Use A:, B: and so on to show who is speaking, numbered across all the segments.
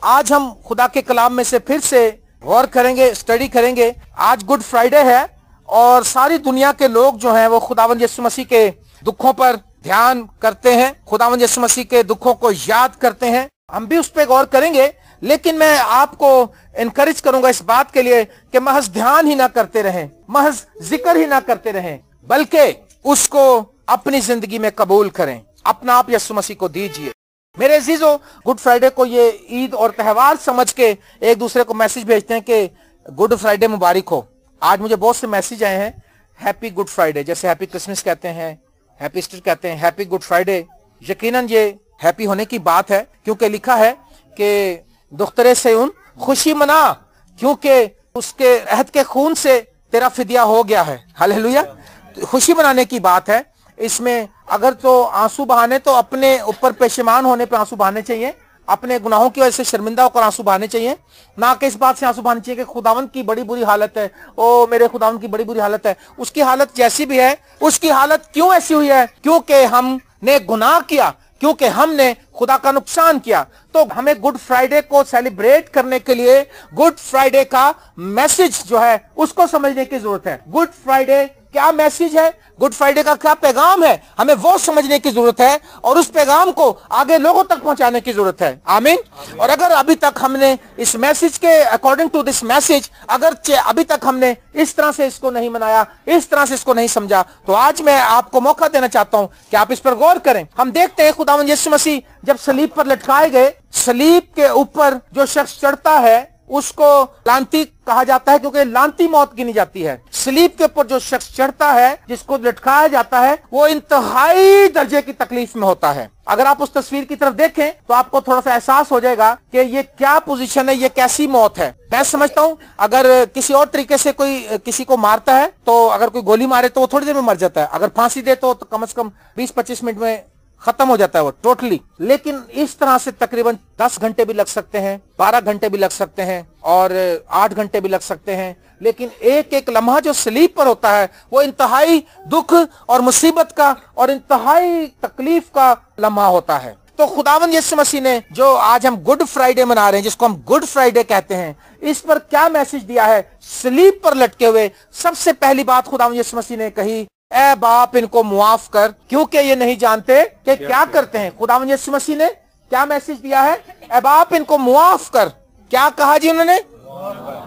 A: आज हम खुदा के कलाम में से फिर से गौर करेंगे, स्टडी करेंगे। आज गुड फ्राइडे है और सारी दुनिया के लोग जो हैं वो खुदावंद यीशु मसीह के दुखों पर ध्यान करते हैं, खुदावंद यीशु मसीह के दुखों को याद करते हैं। हम भी उस पर गौर करेंगे, लेकिन मैं आपको इनकरेज करूंगा इस बात के लिए कि महज ध्यान ही ना करते रहें, महज जिक्र ही ना करते रहें, बल्कि उसको अपनी जिंदगी में कबूल करें, अपना आप यीशु मसीह को दीजिए। मेरे अजीजों, गुड फ्राइडे को ये ईद और त्योहार समझ के एक दूसरे को मैसेज भेजते हैं कि गुड फ्राइडे मुबारक हो। आज मुझे बहुत से मैसेज आए हैं, हैप्पी गुड फ्राइडे, जैसे हैप्पी क्रिसमस कहते हैं, हैप्पी ईस्टर कहते हैं, हैप्पी गुड फ्राइडे। यकीनन ये हैप्पी होने की बात है, क्योंकि लिखा है कि दुख्तरे से उन खुशी मना, क्योंकि उसके अहद के खून से तेरा फिदिया हो गया है। हालेलुया। खुशी मनाने की बात है। इसमें अगर तो आंसू बहाने तो अपने ऊपर पेशेमान होने पे आंसू बहाने चाहिए, अपने गुनाहों की वजह से शर्मिंदा होकर आंसू बहाने चाहिए, ना कि इस बात से आंसू बहाने चाहिए कि खुदावंद की बड़ी बुरी हालत है, ओ मेरे खुदावंद की बड़ी बुरी हालत है। उसकी हालत जैसी भी है, उसकी हालत क्यों ऐसी हुई है? क्योंकि हमने गुनाह किया, क्योंकि हमने खुदा का नुकसान किया। तो हमें गुड फ्राइडे को सेलिब्रेट करने के लिए गुड फ्राइडे का मैसेज जो है उसको समझने की जरूरत है। गुड फ्राइडे क्या मैसेज है, गुड फ्राइडे का क्या पैगाम है, हमें वो समझने की जरूरत है और उस पैगाम को आगे लोगों तक पहुंचाने की जरूरत है। आमीन। और अगर अभी तक हमने इस मैसेज के अकॉर्डिंग टू दिस मैसेज अगर अभी तक हमने इस तरह से इसको नहीं मनाया, इस तरह से इसको नहीं समझा, तो आज मैं आपको मौका देना चाहता हूं कि आप इस पर गौर करें। हम देखते हैं खुदावंद यीशु मसीह जब सलीब पर लटकाए गए, सलीब के ऊपर जो शख्स चढ़ता है उसको लांती कहा जाता है, क्योंकि लांती मौत गिनी जाती है। सलीब के ऊपर जो शख्स चढ़ता है, जिसको लटकाया जाता है, वो इंतहाई दर्जे की तकलीफ में होता है। अगर आप उस तस्वीर की तरफ देखें तो आपको थोड़ा सा एहसास हो जाएगा कि ये क्या पोजीशन है, ये कैसी मौत है। मैं समझता हूं अगर किसी और तरीके से कोई किसी को मारता है, तो अगर कोई गोली मारे तो वो थोड़ी देर में मर जाता है, अगर फांसी दे तो कम से कम 20-25 मिनट में खत्म हो जाता है वो टोटली। लेकिन इस तरह से तकरीबन 10 घंटे भी लग सकते हैं, 12 घंटे भी लग सकते हैं और 8 घंटे भी लग सकते हैं। लेकिन एक एक लम्हा जो सलीब पर होता है वो इंतहाई दुख और मुसीबत का और इंतहाई तकलीफ का लम्हा होता है। तो खुदावंद यीशु मसीह ने जो आज हम गुड फ्राइडे मना रहे हैं, जिसको हम गुड फ्राइडे कहते हैं, इस पर क्या मैसेज दिया है? सलीब पर लटके हुए सबसे पहली बात खुदावंद यीशु मसीह ने कही, ऐ बाप इनको मुआफ कर, क्योंकि ये नहीं जानते कि क्या करते हैं। खुदावंद यीशु मसीह ने क्या मैसेज दिया है? ऐ बाप इनको मुआफ कर। क्या कहा जी उन्होंने?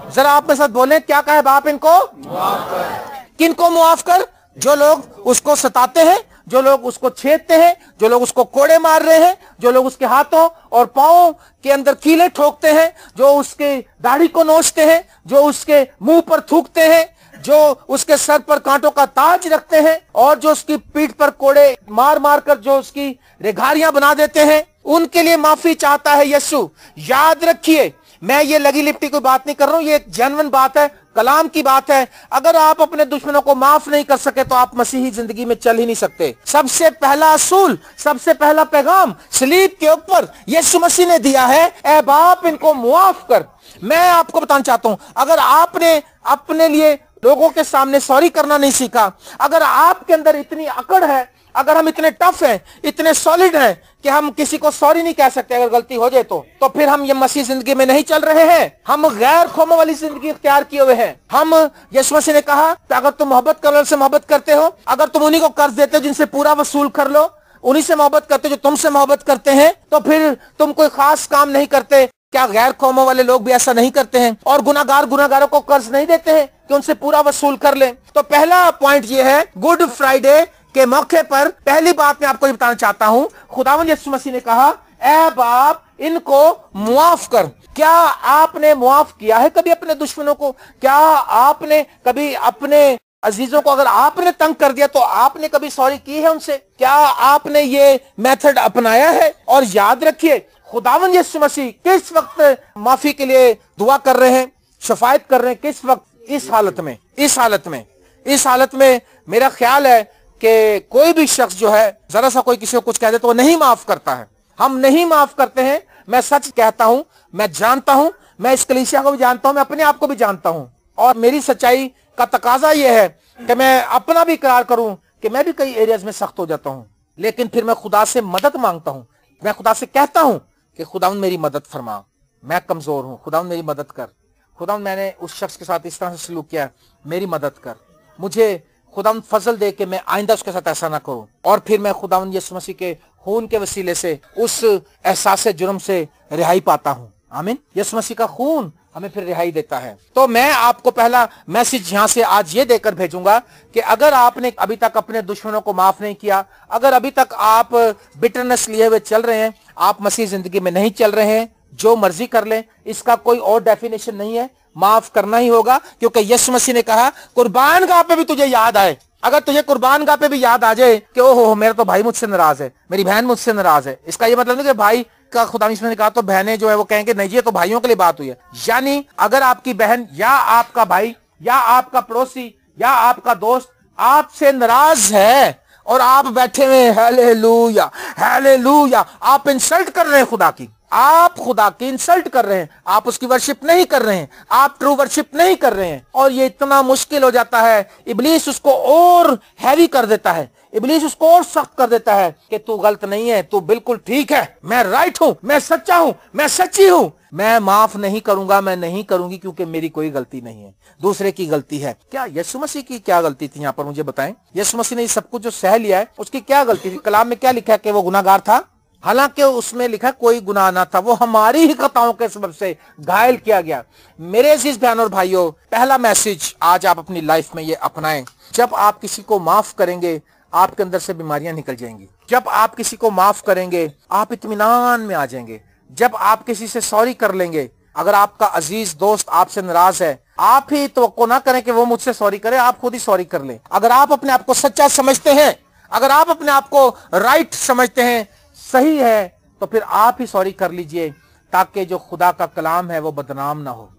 A: जरा आप मेरे साथ बोलें, क्या कहा है? बाप इनको मुआफ कर। किनको मुआफ कर? जो लोग उसको सताते हैं, जो लोग उसको छेदते हैं, जो लोग उसको कोड़े मार रहे हैं, जो लोग उसके हाथों और पांवों के अंदर कीले ठोकते हैं, जो उसके दाढ़ी को नोचते हैं, जो उसके मुंह पर थूकते हैं, जो उसके सर पर कांटों का ताज रखते हैं और जो उसकी पीठ पर कोड़े मार मार कर जो उसकी रेघारियां बना देते हैं, उनके लिए माफी चाहता है यीशु। याद रखिए, मैं ये लगी लिपटी कोई बात नहीं कर रहा हूं, ये एक जेन्युइन बात है, कलाम की बात है। अगर आप अपने दुश्मनों को माफ नहीं कर सके तो आप मसीही जिंदगी में चल ही नहीं सकते। सबसे पहला असूल, सबसे पहला पैगाम सलीब के ऊपर यीशु मसीह ने दिया है, ऐ बाप इनको मुआफ कर। मैं आपको बताना चाहता हूं, अगर आपने अपने लिए लोगों के सामने सॉरी करना नहीं सीखा, अगर आपके अंदर इतनी अकड़ है, अगर हम इतने टफ हैं, इतने सॉलिड हैं कि हम किसी को सॉरी नहीं कह सकते अगर गलती हो जाए तो फिर हम ये मसीह जिंदगी में नहीं चल रहे हैं। हम गैर खौफों वाली जिंदगी इख्तियार किए हुए हैं। हम यीशु मसीह ने कहा कि अगर तुम मोहब्बत करने से मोहब्बत करते हो, अगर तुम उन्हीं को कर्ज देते हो जिनसे पूरा वसूल कर लो, उन्हीं से मोहब्बत करते हो जो तुमसे मोहब्बत करते हैं, तो फिर तुम कोई खास काम नहीं करते। क्या गैर कौमों वाले लोग भी ऐसा नहीं करते हैं? और गुनाहगारों को कर्ज नहीं देते हैं कि उनसे पूरा वसूल कर लें? तो पहला पॉइंट ये है, गुड फ्राइडे के मौके पर पहली बात मैं आपको बताना चाहता हूं, खुदावंद यीशु मसीह ने कहा, ऐ बाप इनको मुआफ कर। क्या आपने मुआफ किया है कभी अपने दुश्मनों को? क्या आपने कभी अपने अजीजों को अगर आपने तंग कर दिया तो आपने कभी सॉरी की है उनसे? क्या आपने ये मेथड अपनाया है? और याद रखिए, खुदावंद यीशु मसीह किस वक्त माफी के लिए दुआ कर रहे हैं, शफायत कर रहे हैं? किस वक्त? इस हालत में मेरा ख्याल है कि कोई भी शख्स जो है, जरा सा कोई किसी को कुछ कह दे तो वो नहीं माफ करता है। हम नहीं माफ करते हैं। मैं सच कहता हूं, मैं जानता हूं, मैं इस कलीसिया को भी जानता हूं, मैं अपने आप को भी जानता हूं, और मेरी सच्चाई का तकाजा यह है कि मैं अपना भी इकरार करूं कि मैं भी कई एरियाज में सख्त हो जाता हूं, लेकिन फिर मैं खुदा से मदद मांगता हूं। मैं खुदा से कहता हूं कि खुदा मेरी मदद फरमा, मैं कमजोर हूँ, खुदावंद मेरी मदद कर। खुदावंद मैंने उस शख्स के साथ इस तरह से सलूक किया, मेरी मदद कर। मुझे खुदावंद फजल दे के मैं आइंदा उसके साथ ऐसा ना करूं। और फिर मैं खुदावंद यीशु मसीह के खून के वसीले से उस एहसास जुर्म से रिहाई पाता हूं। आमीन। यीशु मसीह का खून हमें फिर रिहाई देता है। तो मैं आपको पहला मैसेज यहां से आज ये देकर भेजूंगा कि अगर आपने अभी तक अपने दुश्मनों को माफ नहीं किया, अगर अभी तक आप बिटरनेस लिए हुए चल रहे हैं, आप मसीह जिंदगी में नहीं चल रहे हैं, जो मर्जी कर ले, इसका कोई और डेफिनेशन नहीं है, माफ करना ही होगा। क्योंकि यीशु मसीह ने कहा कुर्बान गाह पे भी तुझे याद आए, अगर तुझे कुर्बान गाह पे भी याद आ जाए कि ओहो मेरा तो भाई मुझसे नाराज है, मेरी बहन मुझसे नाराज है, इसका ये मतलब नहीं कि भाई का खुदा ने कहा तो बहनें जो है वो कहेंगे नहीं ये तो भाइयों के लिए बात हुई है। यानी अगर आपकी बहन या आपका भाई या आपका पड़ोसी या आपका दोस्त आपसे नाराज है और आप बैठे हुए हालेलुया हालेलुया, आप इंसल्ट कर रहे हैं खुदा की, आप खुदा की इंसल्ट कर रहे हैं, आप उसकी वर्शिप नहीं कर रहे हैं, आप ट्रू वर्शिप नहीं कर रहे हैं, और ये इतना मुश्किल हो जाता है, इब्लीस उसको और हैवी कर देता है, इब्लीस उसको और सख्त कर देता है कि तू गलत नहीं है, तू बिल्कुल ठीक है, मैं राइट हूं, मैं सच्चा हूं, मैं सच्ची हूं, मैं माफ नहीं करूंगा, मैं नहीं करूंगी क्योंकि मेरी कोई गलती नहीं है, दूसरे की गलती है। क्या यीशु मसीह की क्या गलती थी? यहाँ पर मुझे बताएं, यीशु मसीह ने सब कुछ जो सह लिया है उसकी क्या गलती थी? कलाम में क्या लिखा है कि वो गुनाहगार था? हालांकि उसमें लिखा कोई गुनाह ना था, वो हमारी ही खताओं के सबब से घायल किया गया। मेरे अजीज बहन और भाइयों, पहला मैसेज आज आप अपनी लाइफ में ये अपनाएं, जब आप किसी को माफ करेंगे आपके अंदर से बीमारियां निकल जाएंगी। जब आप किसी को माफ करेंगे आप इत्मीनान में आ जाएंगे। जब आप किसी से सॉरी कर लेंगे, अगर आपका अजीज दोस्त आपसे नाराज है, आप ही तवक्को ना करें कि वो मुझसे सॉरी करे, आप खुद ही सॉरी कर लें। अगर आप अपने आप को सच्चा समझते हैं, अगर आप अपने आप को राइट समझते हैं, सही है, तो फिर आप ही सॉरी कर लीजिए ताकि जो खुदा का कलाम है वो बदनाम ना हो।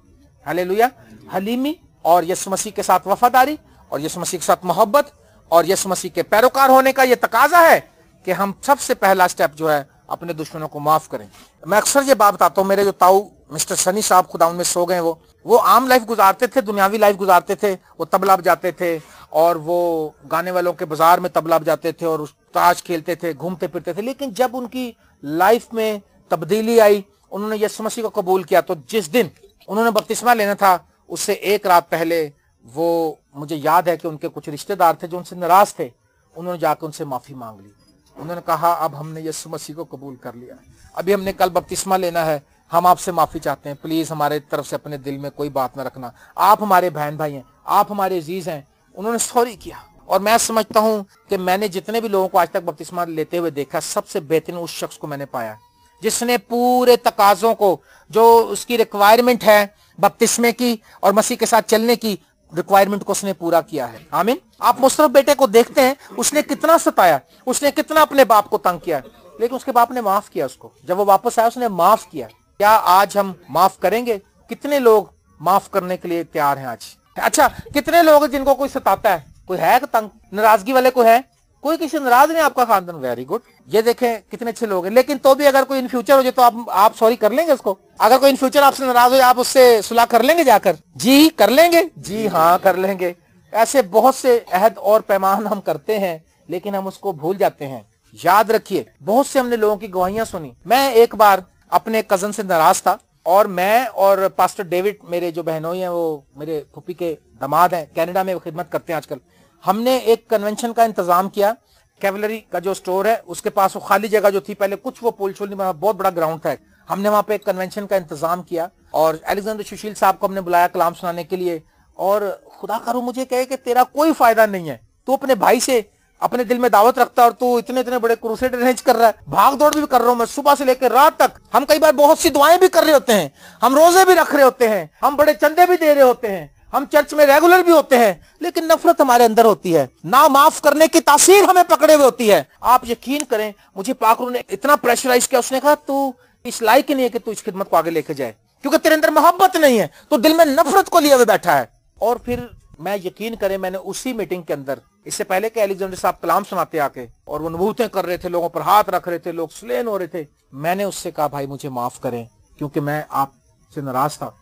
A: हालेलुया। हलीमी और यीशु मसीह के साथ वफादारी और यीशु मसीह के साथ मोहब्बत और यीशु मसीह के पैरोकार होने का ये तकाजा है कि हम सबसे पहला स्टेप जो है अपने दुश्मनों को माफ करें। मैं अक्सर ये बात बताता हूँ, मेरे जो ताऊ मिस्टर सनी साहब खुदा उनमें सो गए, वो आम लाइफ गुजारते थे, दुनियावी लाइफ गुजारते थे। वो तबला बजाते थे और वो गाने वालों के बाजार में तबला बजाते थे और ताश खेलते थे, घूमते फिरते थे। लेकिन जब उनकी लाइफ में तब्दीली आई, उन्होंने यीशु मसीह को कबूल किया, तो जिस दिन उन्होंने बपतिस्मा लेना था उससे एक रात पहले वो, मुझे याद है कि उनके कुछ रिश्तेदार थे जो उनसे नाराज थे, उन्होंने जाकर उनसे माफी मांग ली। उन्होंने कहा अब हमने यीशु मसीह को कबूल कर लिया, अभी हमने कल बपतिस्मा लेना है, हम आपसे माफी चाहते हैं, प्लीज हमारे तरफ से अपने दिल में कोई बात ना रखना, आप हमारे बहन भाई हैं, आप हमारे अजीज हैं। उन्होंने सॉरी किया। और मैं समझता हूं कि मैंने जितने भी लोगों को आज तक बपतिस्मा लेते हुए देखा, सबसे बेहतरीन उस शख्स को मैंने पाया जिसने पूरे तकाजों को, जो उसकी रिक्वायरमेंट है बपतिस्मे की और मसीह के साथ चलने की रिक्वायरमेंट को उसने पूरा किया है। आमीन। आप मुस्तफा बेटे को देखते हैं, उसने कितना सताया, उसने कितना अपने बाप को तंग किया, लेकिन उसके बाप ने माफ किया उसको। जब वो वापस आया उसने माफ किया। क्या आज हम माफ करेंगे? कितने लोग माफ करने के लिए तैयार हैं आज? अच्छा, कितने लोग जिनको कोई सताता है, कोई है तंग, नाराजगी वाले को है? कोई किसी नाराज नहीं आपका खानदान? Very good. ये देखें कितने अच्छे लोग हैं। लेकिन तो भी अगर कोई इन फ्यूचर हो जाए तो आप सॉरी कर लेंगे उसको? अगर कोई इन फ्यूचर आपसे नाराज हो, आप उससे सुलह कर लेंगे जाकर? जी कर लेंगे, जी हाँ कर लेंगे। ऐसे बहुत से अहद और पैमान हम करते हैं लेकिन हम उसको भूल जाते हैं। याद रखिए, बहुत से हमने लोगों की गवाहियां सुनी। मैं एक बार अपने कजन से नाराज था और मैं और पास्टर डेविड, मेरे जो बहनोई हैं, वो मेरे फूफी के दामाद हैं, कनाडा में खिदमत करते हैं आजकल। हमने एक कन्वेंशन का इंतजाम किया। कैवलरी का जो स्टोर है उसके पास वो खाली जगह जो थी, पहले कुछ वो पुल शुल नहीं बना, बहुत बड़ा ग्राउंड था। हमने वहां पे एक कन्वेंशन का इंतजाम किया और अलेक्जेंडर सुशील साहब को हमने बुलाया कलाम सुनाने के लिए। और खुदा करो मुझे कहे कि तेरा कोई फायदा नहीं है, तू अपने भाई से अपने दिल में दावत रखता है और तू इतने इतने बड़े क्रूसेड अरेंज कर रहा है। भाग दौड़ भी कर रहा हूं मैं सुबह से लेकर रात तक। हम कई बार बहुत सी दुआएं भी कर रहे होते हैं, हम रोजे भी रख रहे होते हैं, हम बड़े चंदे भी दे रहे होते हैं, हम चर्च में रेगुलर भी होते हैं, लेकिन नफरत हमारे अंदर होती है। ना माफ करने की तासीर हमें पकड़े हुए होती है। आप यकीन करें, मुझे पाक रूह ने इतना प्रेशराइज किया, उसने कहा तू इस लायक ही नहीं है कि तू इस खिदमत को आगे लेके जाए, क्योंकि तेरे अंदर मोहब्बत नहीं है, तो दिल में नफरत को लिए हुए बैठा है। और फिर मैं यकीन करें, मैंने उसी मीटिंग के अंदर, इससे पहले कि अलेक्जेंडर साहब कलाम सुनाते आके और वो नबूतें कर रहे थे, लोगों पर हाथ रख रहे थे, लोग स्लेन हो रहे थे, मैंने उससे कहा भाई मुझे माफ करें, क्योंकि मैं आपसे नाराज था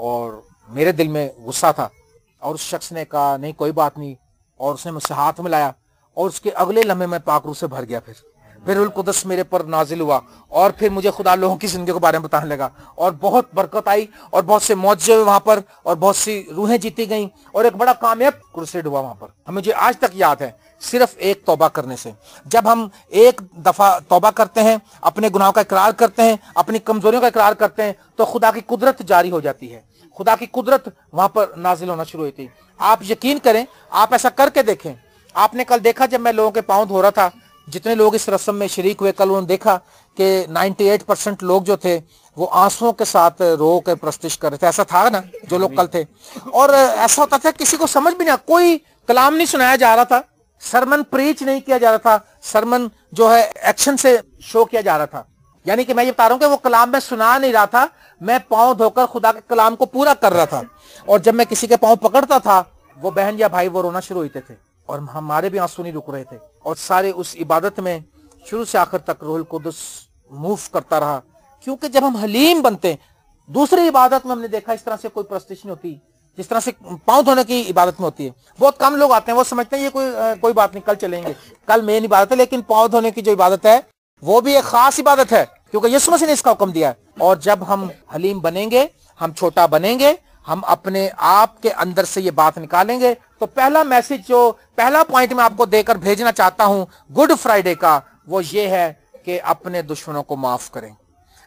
A: और मेरे दिल में गुस्सा था। और उस शख्स ने कहा नहीं कोई बात नहीं, और उसने मुझसे हाथ मिलाया और उसके अगले लम्हे में पाक रूह से भर गया। फिर फिर रुल कुदस मेरे पर नाजिल हुआ और फिर मुझे खुदा लोगों की जिंदगी के बारे में बताने लगा और बहुत बरकत आई और बहुत से मौजे हुए वहां पर और बहुत सी रूहें जीती गई और एक बड़ा कामयाब क्रूसेड हुआ वहां पर। हमें मुझे आज तक याद है, सिर्फ एक तौबा करने से। जब हम एक दफा तौबा करते हैं, अपने गुनाहों का इकरार करते हैं, अपनी कमजोरियों का इकरार करते हैं, तो खुदा की कुदरत जारी हो जाती है। खुदा की कुदरत वहां पर नाजिल होना शुरू हुई थी। आप यकीन करें, आप ऐसा करके देखें। आपने कल देखा जब मैं लोगों के पांव धो रहा था, जितने लोग इस रस्म में शरीक हुए, कल उन्होंने देखा कि 98% लोग जो थे वो आंसुओं के साथ रो के प्रस्तिश कर रहे थे। ऐसा था ना जो लोग कल थे। और ऐसा होता था किसी को समझ भी नहीं, कोई कलाम नहीं सुनाया जा रहा था, सरमन प्रीच नहीं किया जा रहा था, सरमन जो है एक्शन से शो किया जा रहा था। यानी कि मैं ये बता रहा हूं कि वो कलाम में सुना नहीं रहा था, मैं पांव धोकर खुदा के कलाम को पूरा कर रहा था। और जब मैं किसी के पांव पकड़ता था, वो बहन या भाई वो रोना शुरू होते थे और हमारे भी आंसू नहीं रुक रहे थे। और सारे उस इबादत में शुरू से आखिर तक रूहुल कुदस मूव करता रहा। क्योंकि जब हम हलीम बनते हैं, दूसरी इबादत में हमने देखा इस तरह से कोई प्रस्तिश नहीं होती जिस तरह से पांव धोने की इबादत में होती है। बहुत कम लोग आते हैं, वो समझते हैं ये कोई बात नहीं, कल चलेंगे, कल मेन इबादत है। लेकिन पांव धोने की जो इबादत है वो भी एक खास इबादत है, क्योंकि यीशु मसीह ने इसका हुक्म दिया है। और जब हम हलीम बनेंगे, हम छोटा बनेंगे, हम अपने आप के अंदर से ये बात निकालेंगे, तो पहला मैसेज, जो पहला पॉइंट मैं आपको देकर भेजना चाहता हूं गुड फ्राइडे का, वो ये है कि अपने दुश्मनों को माफ करें।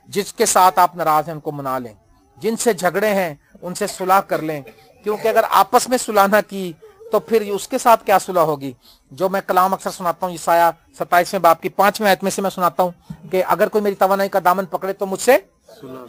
A: जिसके साथ आप नाराज हैं उनको मना लें, जिनसे झगड़े हैं उनसे सुलह कर लें। क्योंकि अगर आपस में सुलह ना की तो फिर उसके साथ क्या सुलह होगी। जो मैं कलाम अक्सर सुनाता हूँ, ईसाया 27वें बाब की 5वें आयत में से मैं सुनाता हूँ कि अगर कोई मेरी तवानाई का दामन पकड़े तो मुझसे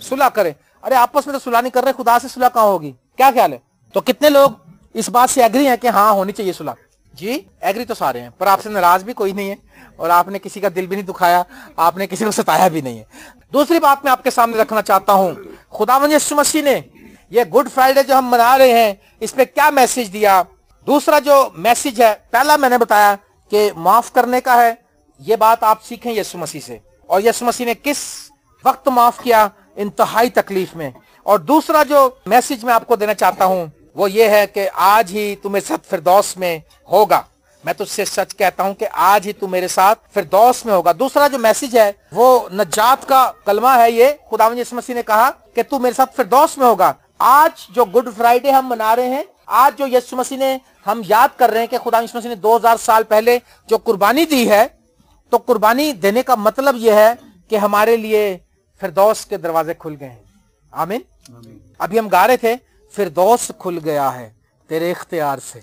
A: सुलह करे। अरे आपस में तो सुलह नहीं कर रहे, खुदा से सुलह कहाँ होगी? क्या ख्याल है? तो कितने लोग इस बात से एग्री हैं कि हाँ होनी चाहिए सुलह? जी एग्री तो सारे हैं, पर आपसे नाराज भी कोई नहीं है और आपने किसी का दिल भी नहीं दुखाया, आपने किसी को सताया भी नहीं है। दूसरी बात मैं आपके सामने रखना चाहता हूं, खुदावंद यीशु मसीह ने ये गुड फ्राइडे जो हम मना रहे हैं, इस पे क्या मैसेज दिया। दूसरा जो मैसेज है, पहला मैंने बताया कि माफ करने का है, ये बात आप सीखें यीशु मसीह से। और यीशु मसीह ने किस वक्त माफ किया? इंतहाई तकलीफ में। और दूसरा जो मैसेज मैं आपको देना चाहता हूं वो ये है कि आज ही तू मेरे साथ फिरदौस में होगा। मैं तुझसे सच कहता हूं कि आज ही तू मेरे साथ फिरदौस में होगा। दूसरा जो मैसेज है वो नजात का कलमा है। ये खुदावंद यीशु मसीह ने कहा कि तू मेरे साथ फिरदौस में होगा। आज जो गुड फ्राइडे हम मना रहे हैं, आज जो यीशु मसीह ने, हम याद कर रहे हैं कि खुदावंद यीशु मसीह ने 2000 साल पहले जो कुर्बानी दी है, तो कुर्बानी देने का मतलब यह है कि हमारे लिए फिरदौस के दरवाजे खुल गए हैं। आमीन। अभी हम गा रहे थे, फिरदौस खुल गया है तेरे इख्तियार से,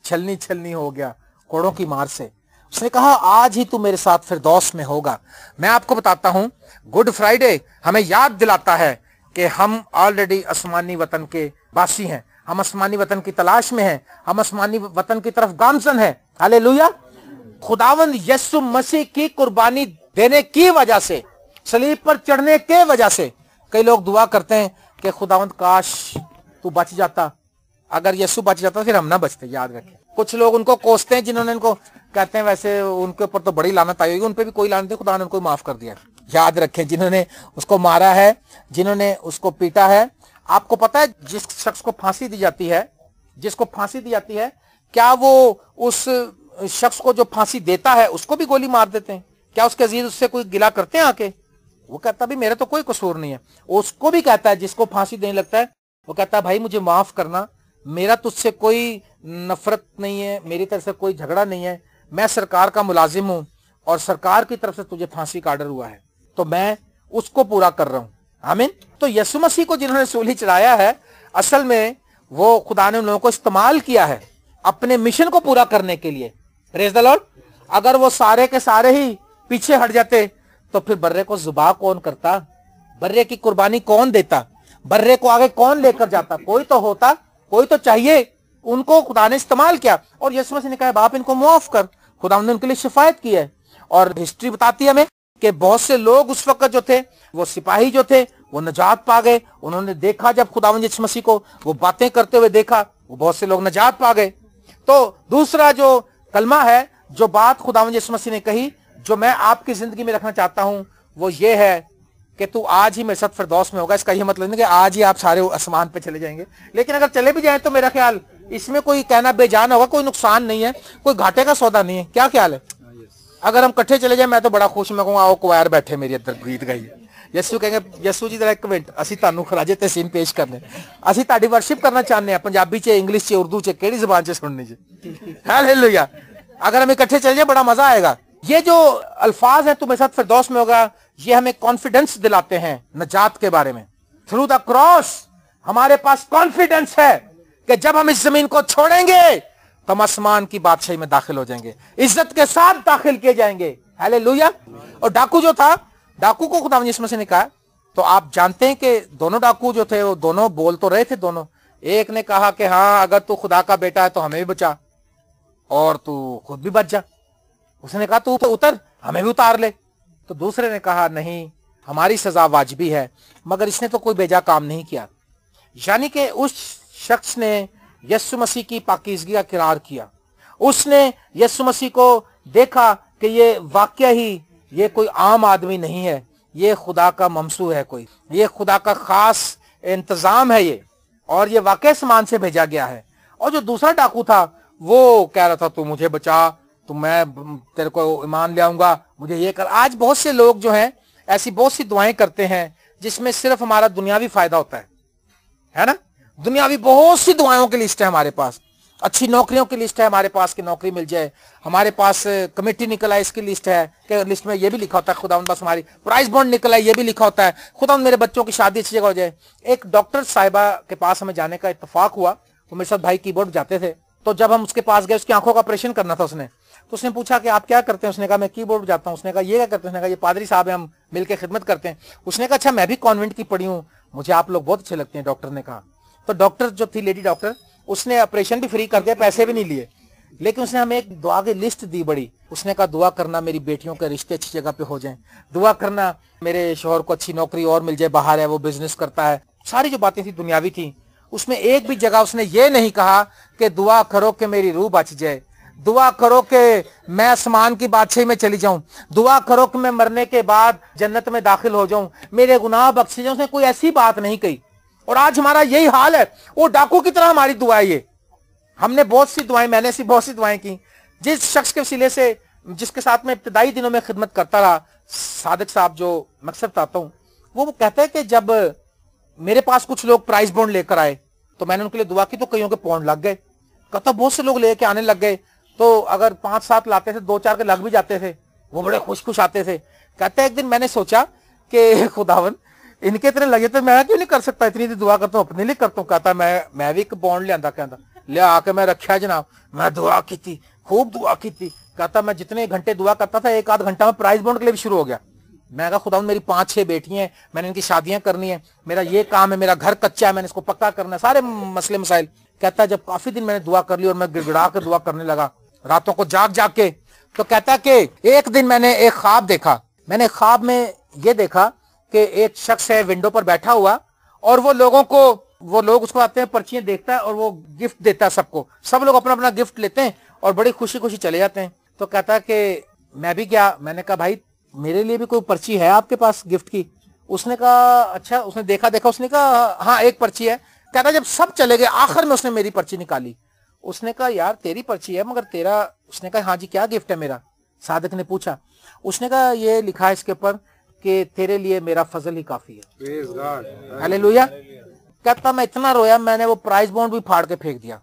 A: छलनी छलनी हो गया कोड़ों की मार से। उसने कहा आज ही तू मेरे साथ फिरदौस में होगा। मैं आपको बताता हूं, गुड फ्राइडे हमें याद दिलाता है कि हम ऑलरेडी आसमानी वतन के वासी हैं, हम आसमानी वतन की तलाश में हैं, हम आसमानी वतन की तरफ गामजन हैं। हालेलुया। खुदावंद यीशु मसीह की कुर्बानी देने की वजह से, सलीब पर चढ़ने के वजह से, कई लोग दुआ करते हैं कि खुदावंद काश तू बच जाता, अगर यीशु बच जाता फिर हम ना बचते। याद रखें, कुछ लोग उनको कोसते हैं, जिन्होंने इनको कहते हैं वैसे उनके ऊपर तो बड़ी लानत आई होगी, उन पे भी कोई लानत नहीं, खुदा ने उनको माफ कर दिया। याद रखें, जिन्होंने उसको मारा है, जिन्होंने उसको पीटा है। आपको पता है जिस शख्स को फांसी दी जाती है, जिसको फांसी दी जाती है, क्या वो उस शख्स को जो फांसी देता है उसको भी गोली मार देते हैं? क्या उसके अजीज उससे कोई गिला करते हैं आके? वो कहता भी मेरा तो कोई कसूर नहीं है। उसको भी कहता है, जिसको फांसी देने लगता है, वो कहता है भाई मुझे माफ करना, मेरा तुझसे कोई नफरत नहीं है, मेरी तरफ से कोई झगड़ा नहीं है, मैं सरकार का मुलाजिम हूं और सरकार की तरफ से तुझे फांसी का ऑर्डर हुआ है, तो मैं उसको पूरा कर रहा हूं। आमीन। तो यीशु मसीह को जिन्होंने सूली चढ़ाया है, असल में वो खुदा ने उन लोगों को इस्तेमाल किया है अपने मिशन को पूरा करने के लिए। Praise the Lord. अगर वो सारे के सारे ही पीछे हट जाते तो फिर बर्रे को जुबा कौन करता? बर्रे की कुर्बानी कौन देता? बर्रे को आगे कौन लेकर जाता? कोई तो होता, कोई तो चाहिए। उनको खुदा ने इस्तेमाल किया और यीशु मसीह ने कहा बाप इनको माफ कर। खुदा ने उनके लिए शिफायत की है। और हिस्ट्री बताती है हमें कि बहुत से लोग उस वक्त जो थे, वो सिपाही जो थे, वो नजात पा गए। उन्होंने देखा जब खुदावंद यीशु मसीह को वो बातें करते हुए देखा, वो बहुत से लोग नजात पा गए। तो दूसरा जो कलमा है, जो बात खुदावंद यीशु मसीह ने कही, जो मैं आपकी जिंदगी में रखना चाहता हूं, वो ये है कि तू आज ही मेरे साथ फिरदौस में होगा। इसका ये मतलब नहीं कि आज ही आप सारे आसमान पे चले जाएंगे, लेकिन अगर चले भी जाएं तो मेरा ख्याल इसमें कोई कहना बेजान होगा, कोई नुकसान नहीं है, कोई घाटे का सौदा नहीं है। क्या ख्याल है? अगर हम इकट्ठे चले जाए मैं तो बड़ा खुश, मैं कहूँगा आओ क्वायर बैठे मेरे अंदर गीत गाइए। यसू कहेंगे यसू जी जरा एक मिनट ਅਸੀਂ ਤੁਹਾਨੂੰ ਖਰਾਜੇ ਤਹਿਸੀਨ ਪੇਸ਼ ਕਰਨੇ, ਅਸੀਂ ਤੁਹਾਡੀ ਵਰਸ਼ਿਪ ਕਰਨਾ ਚਾਹੁੰਦੇ हैं पंजाबी च, इंग्लिश च, उर्दू च, केड़ी जुबान च सुननी च। हालेलुया। अगर हम इकट्ठे चल जाए बड़ा मजा आएगा। ये जो अल्फाज हैं तुम्हें साथ फिरदौस में होगा, ये हमें कॉन्फिडेंस दिलाते हैं नजात के बारे में। थ्रू द क्रॉस हमारे पास कॉन्फिडेंस है कि जब हम इस जमीन को छोड़ेंगे तो हम आसमान की बादशाही में दाखिल हो जाएंगे, इज्जत के साथ दाखिल किए जाएंगे। हालेलुया। और डाकू जो था, डाकू को खुदा यीशु मसीह ने कहा, तो आप जानते हैं कि दोनों डाकू जो थे वो दोनों बोल तो रहे थे दोनों। एक ने कहा कि हाँ अगर तू खुदा का बेटा है तो हमें भी बचा और तू खुद भी बच जा। उसने कहा तू तो उतर, हमें भी उतार ले। तो दूसरे ने कहा नहीं, हमारी सजा वाजिबी है। मगर इसने तो कोई बेजा काम नहीं किया। यानी कि उस शख्स ने यीशु मसीह की पाकीज़गी का इकरार किया। उसने यीशु मसीह को देखा कि ये वाकया ही ये कोई आम आदमी नहीं है, ये खुदा का ममसू है, कोई ये खुदा का खास इंतजाम है ये, और ये वाकई समान से भेजा गया है। और जो दूसरा डाकू था वो कह रहा था तू मुझे बचा, तो मैं तेरे को ईमान ले आऊंगा, मुझे ये कर। आज बहुत से लोग जो हैं ऐसी बहुत सी दुआएं करते हैं जिसमें सिर्फ हमारा दुनियावी फायदा होता है ना। दुनियावी बहुत सी दुआओं की लिस्ट है हमारे पास, अच्छी नौकरियों की लिस्ट है हमारे पास कि नौकरी मिल जाए, हमारे पास कमेटी निकल आए इसकी लिस्ट है कि लिस्ट में ये भी लिखा होता है खुदा बस हमारी प्राइज बॉन्ड निकल आए, ये भी लिखा होता है खुदा मेरे बच्चों की शादी अच्छी जगह हो जाए। एक डॉक्टर साहिबा के पास हमें जाने का इत्तेफाक हुआ, तो मेरे साथ भाई कीबोर्ड जाते थे, तो जब हम उसके पास गए उसकी आंखों का ऑपरेशन करना था उसने, तो उसने पूछा कि आप क्या करते हैं। उसने कहा मैं कीबोर्ड जाता हूँ। उसने कहा ये क्या करते हैं। उसने कहा ये पादरी साहब है, हम मिलकर खिदमत करते हैं। उसने कहा अच्छा मैं भी कॉन्वेंट की पढ़ी हूँ, मुझे आप लोग बहुत अच्छे लगते हैं। डॉक्टर ने कहा, तो डॉक्टर जो थी लेडी डॉक्टर, उसने ऑपरेशन भी फ्री कर दिया, पैसे भी नहीं लिए, लेकिन उसने हमें एक दुआ की लिस्ट दी बड़ी। उसने कहा दुआ करना मेरी बेटियों के रिश्ते अच्छी जगह पे हो जाएं, दुआ करना मेरे शोहर को अच्छी नौकरी और मिल जाए, बाहर है वो बिजनेस करता है। सारी जो बातें थी दुनियावी थी, उसमें एक भी जगह उसने ये नहीं कहा कि दुआ करो कि मेरी रूह बच जाए, दुआ करो कि मैं आसमान की बादशाही में चली जाऊं, दुआ करो कि मैं मरने के बाद जन्नत में दाखिल हो जाऊं, मेरे गुनाह बख्शे जाऊं। उसने कोई ऐसी बात नहीं कही। और आज हमारा यही हाल है, वो डाकू की तरह हमारी दुआ है ये। हमने बहुत सी दुआएं, मैंने ऐसी बहुत सी दुआएं की। जिस शख्स के वसीले से, जिसके साथ में इब्तदाई दिनों में खिदमत करता रहा, सादिक साहब जो मकसद बताता हूँ, वो कहते हैं कि जब मेरे पास कुछ लोग प्राइज बॉन्ड लेकर आए तो मैंने उनके लिए दुआ की, तो कईयों के पौंड लग गए। कहता बहुत से लोग लेके आने लग गए, तो अगर 5-7 लाते थे, 2-4 के लग भी जाते थे, वो बड़े खुश खुश आते थे। कहते एक दिन मैंने सोचा कि खुदावन इनके इतने लगे तो मैं क्यों नहीं कर सकता, इतनी दुआ करता हूँ, अपने लिए करता हूँ। कहता मैं भी एक बॉन्ड लिया, कहता ले आके मैं रखा जनाब, मैं दुआ की थी, खूब दुआ की थी। कहता मैं जितने घंटे दुआ करता था, 1 आध घंटा में प्राइज बॉन्ड के लिए भी शुरू हो गया। मैं कहा खुदा मेरी 5-6 बेटियां हैं, मैंने इनकी शादियां करनी है, मेरा ये काम है, मेरा घर कच्चा है, मैंने इसको पक्का करना है, सारे मसले मसाइल। कहता जब काफी दिन मैंने दुआ कर ली और मैं गिड़गिड़ा कर दुआ करने लगा, रातों को जाग जाग के, तो कहता कि एक दिन मैंने एक ख्वाब देखा। मैंने ख्वाब में ये देखा कि एक शख्स है विंडो पर बैठा हुआ, और वो लोग उसको आते हैं, पर्चियां देखता है और वो गिफ्ट देता है सबको। सब लोग अपना अपना गिफ्ट लेते हैं और बड़ी खुशी खुशी चले जाते हैं। तो कहता है कि मैं भी गया, मैंने कहा भाई मेरे लिए भी कोई पर्ची है आपके पास गिफ्ट की। उसने कहा अच्छा। उसने देखा, उसने कहा हाँ एक पर्ची है। कहता जब सब चले गए, आखिर में उसने मेरी पर्ची निकाली। उसने कहा यार तेरी पर्ची है मगर तेरा, उसने कहा हाँ जी क्या गिफ्ट है मेरा। सादिक ने पूछा, उसने कहा ये लिखा है इसके ऊपर कि तेरे लिए मेरा फजल ही काफी है। हालेलुया। कहता मैं इतना रोया, मैंने वो प्राइज बॉन्ड भी फाड़ के फेंक दिया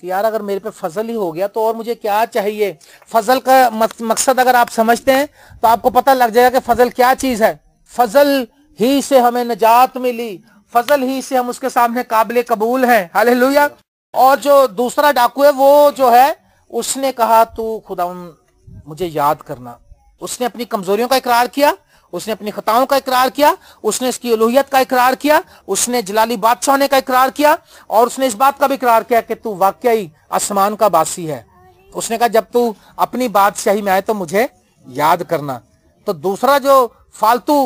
A: कि यार अगर मेरे पे फजल ही हो गया तो और मुझे क्या चाहिए। फजल का मकसद अगर आप समझते हैं तो आपको पता लग जाएगा कि फजल क्या चीज है। फजल ही से हमें नजात मिली, फजल ही से हम उसके सामने काबिल कबूल हैं। हालेलुया। और जो दूसरा डाकू है वो जो है, उसने कहा तू खुदा मुझे याद करना। उसने अपनी कमजोरियों का इकरार किया, उसने अपनी खताओं का इकरार किया, उसने इसकी उलूहियत का इकरार किया, उसने जलाली बादशाह होने का इकरार किया, और उसने इस बात का भी इकरार किया कि तू वाकई आसमान का बासी है। उसने कहा जब तू अपनी बादशाही में आए तो मुझे याद करना। तो दूसरा जो फालतू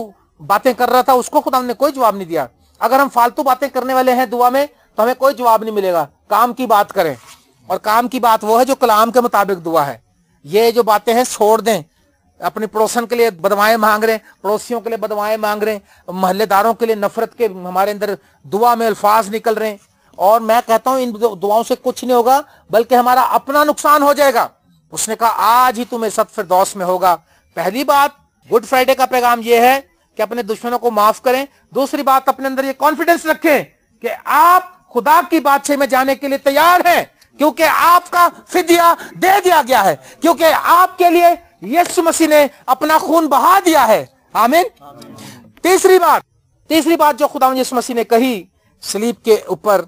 A: बातें कर रहा था उसको खुदा ने कोई जवाब नहीं दिया। अगर हम फालतू बातें करने वाले हैं दुआ में तो हमें कोई जवाब नहीं मिलेगा। काम की बात करें, और काम की बात वो है जो कलाम के मुताबिक दुआ है। ये जो बातें हैं छोड़ दें। अपने पड़ोसन के लिए बदवाएं मांग रहे हैं, पड़ोसियों के लिए बदवाएं मांग रहे हैं, मोहल्लेदारों के लिए नफरत के हमारे अंदर दुआ में अल्फाज निकल रहे हैं। और मैं कहता हूं इन दुआओं से कुछ नहीं होगा, बल्कि हमारा अपना नुकसान हो जाएगा। उसने कहा आज ही तुम्हें साथ फिरदौस में होगा। पहली बात गुड फ्राइडे का पैगाम यह है कि अपने दुश्मनों को माफ करें। दूसरी बात, अपने अंदर ये कॉन्फिडेंस रखें कि आप खुदा की बादशाही में जाने के लिए तैयार हैं, क्योंकि आपका फिदिया दे दिया गया है, क्योंकि आपके लिए यीशु मसीह ने अपना खून बहा दिया है। आमीन। तीसरी बात जो खुदा यीशु मसीह ने कही सलीब के ऊपर,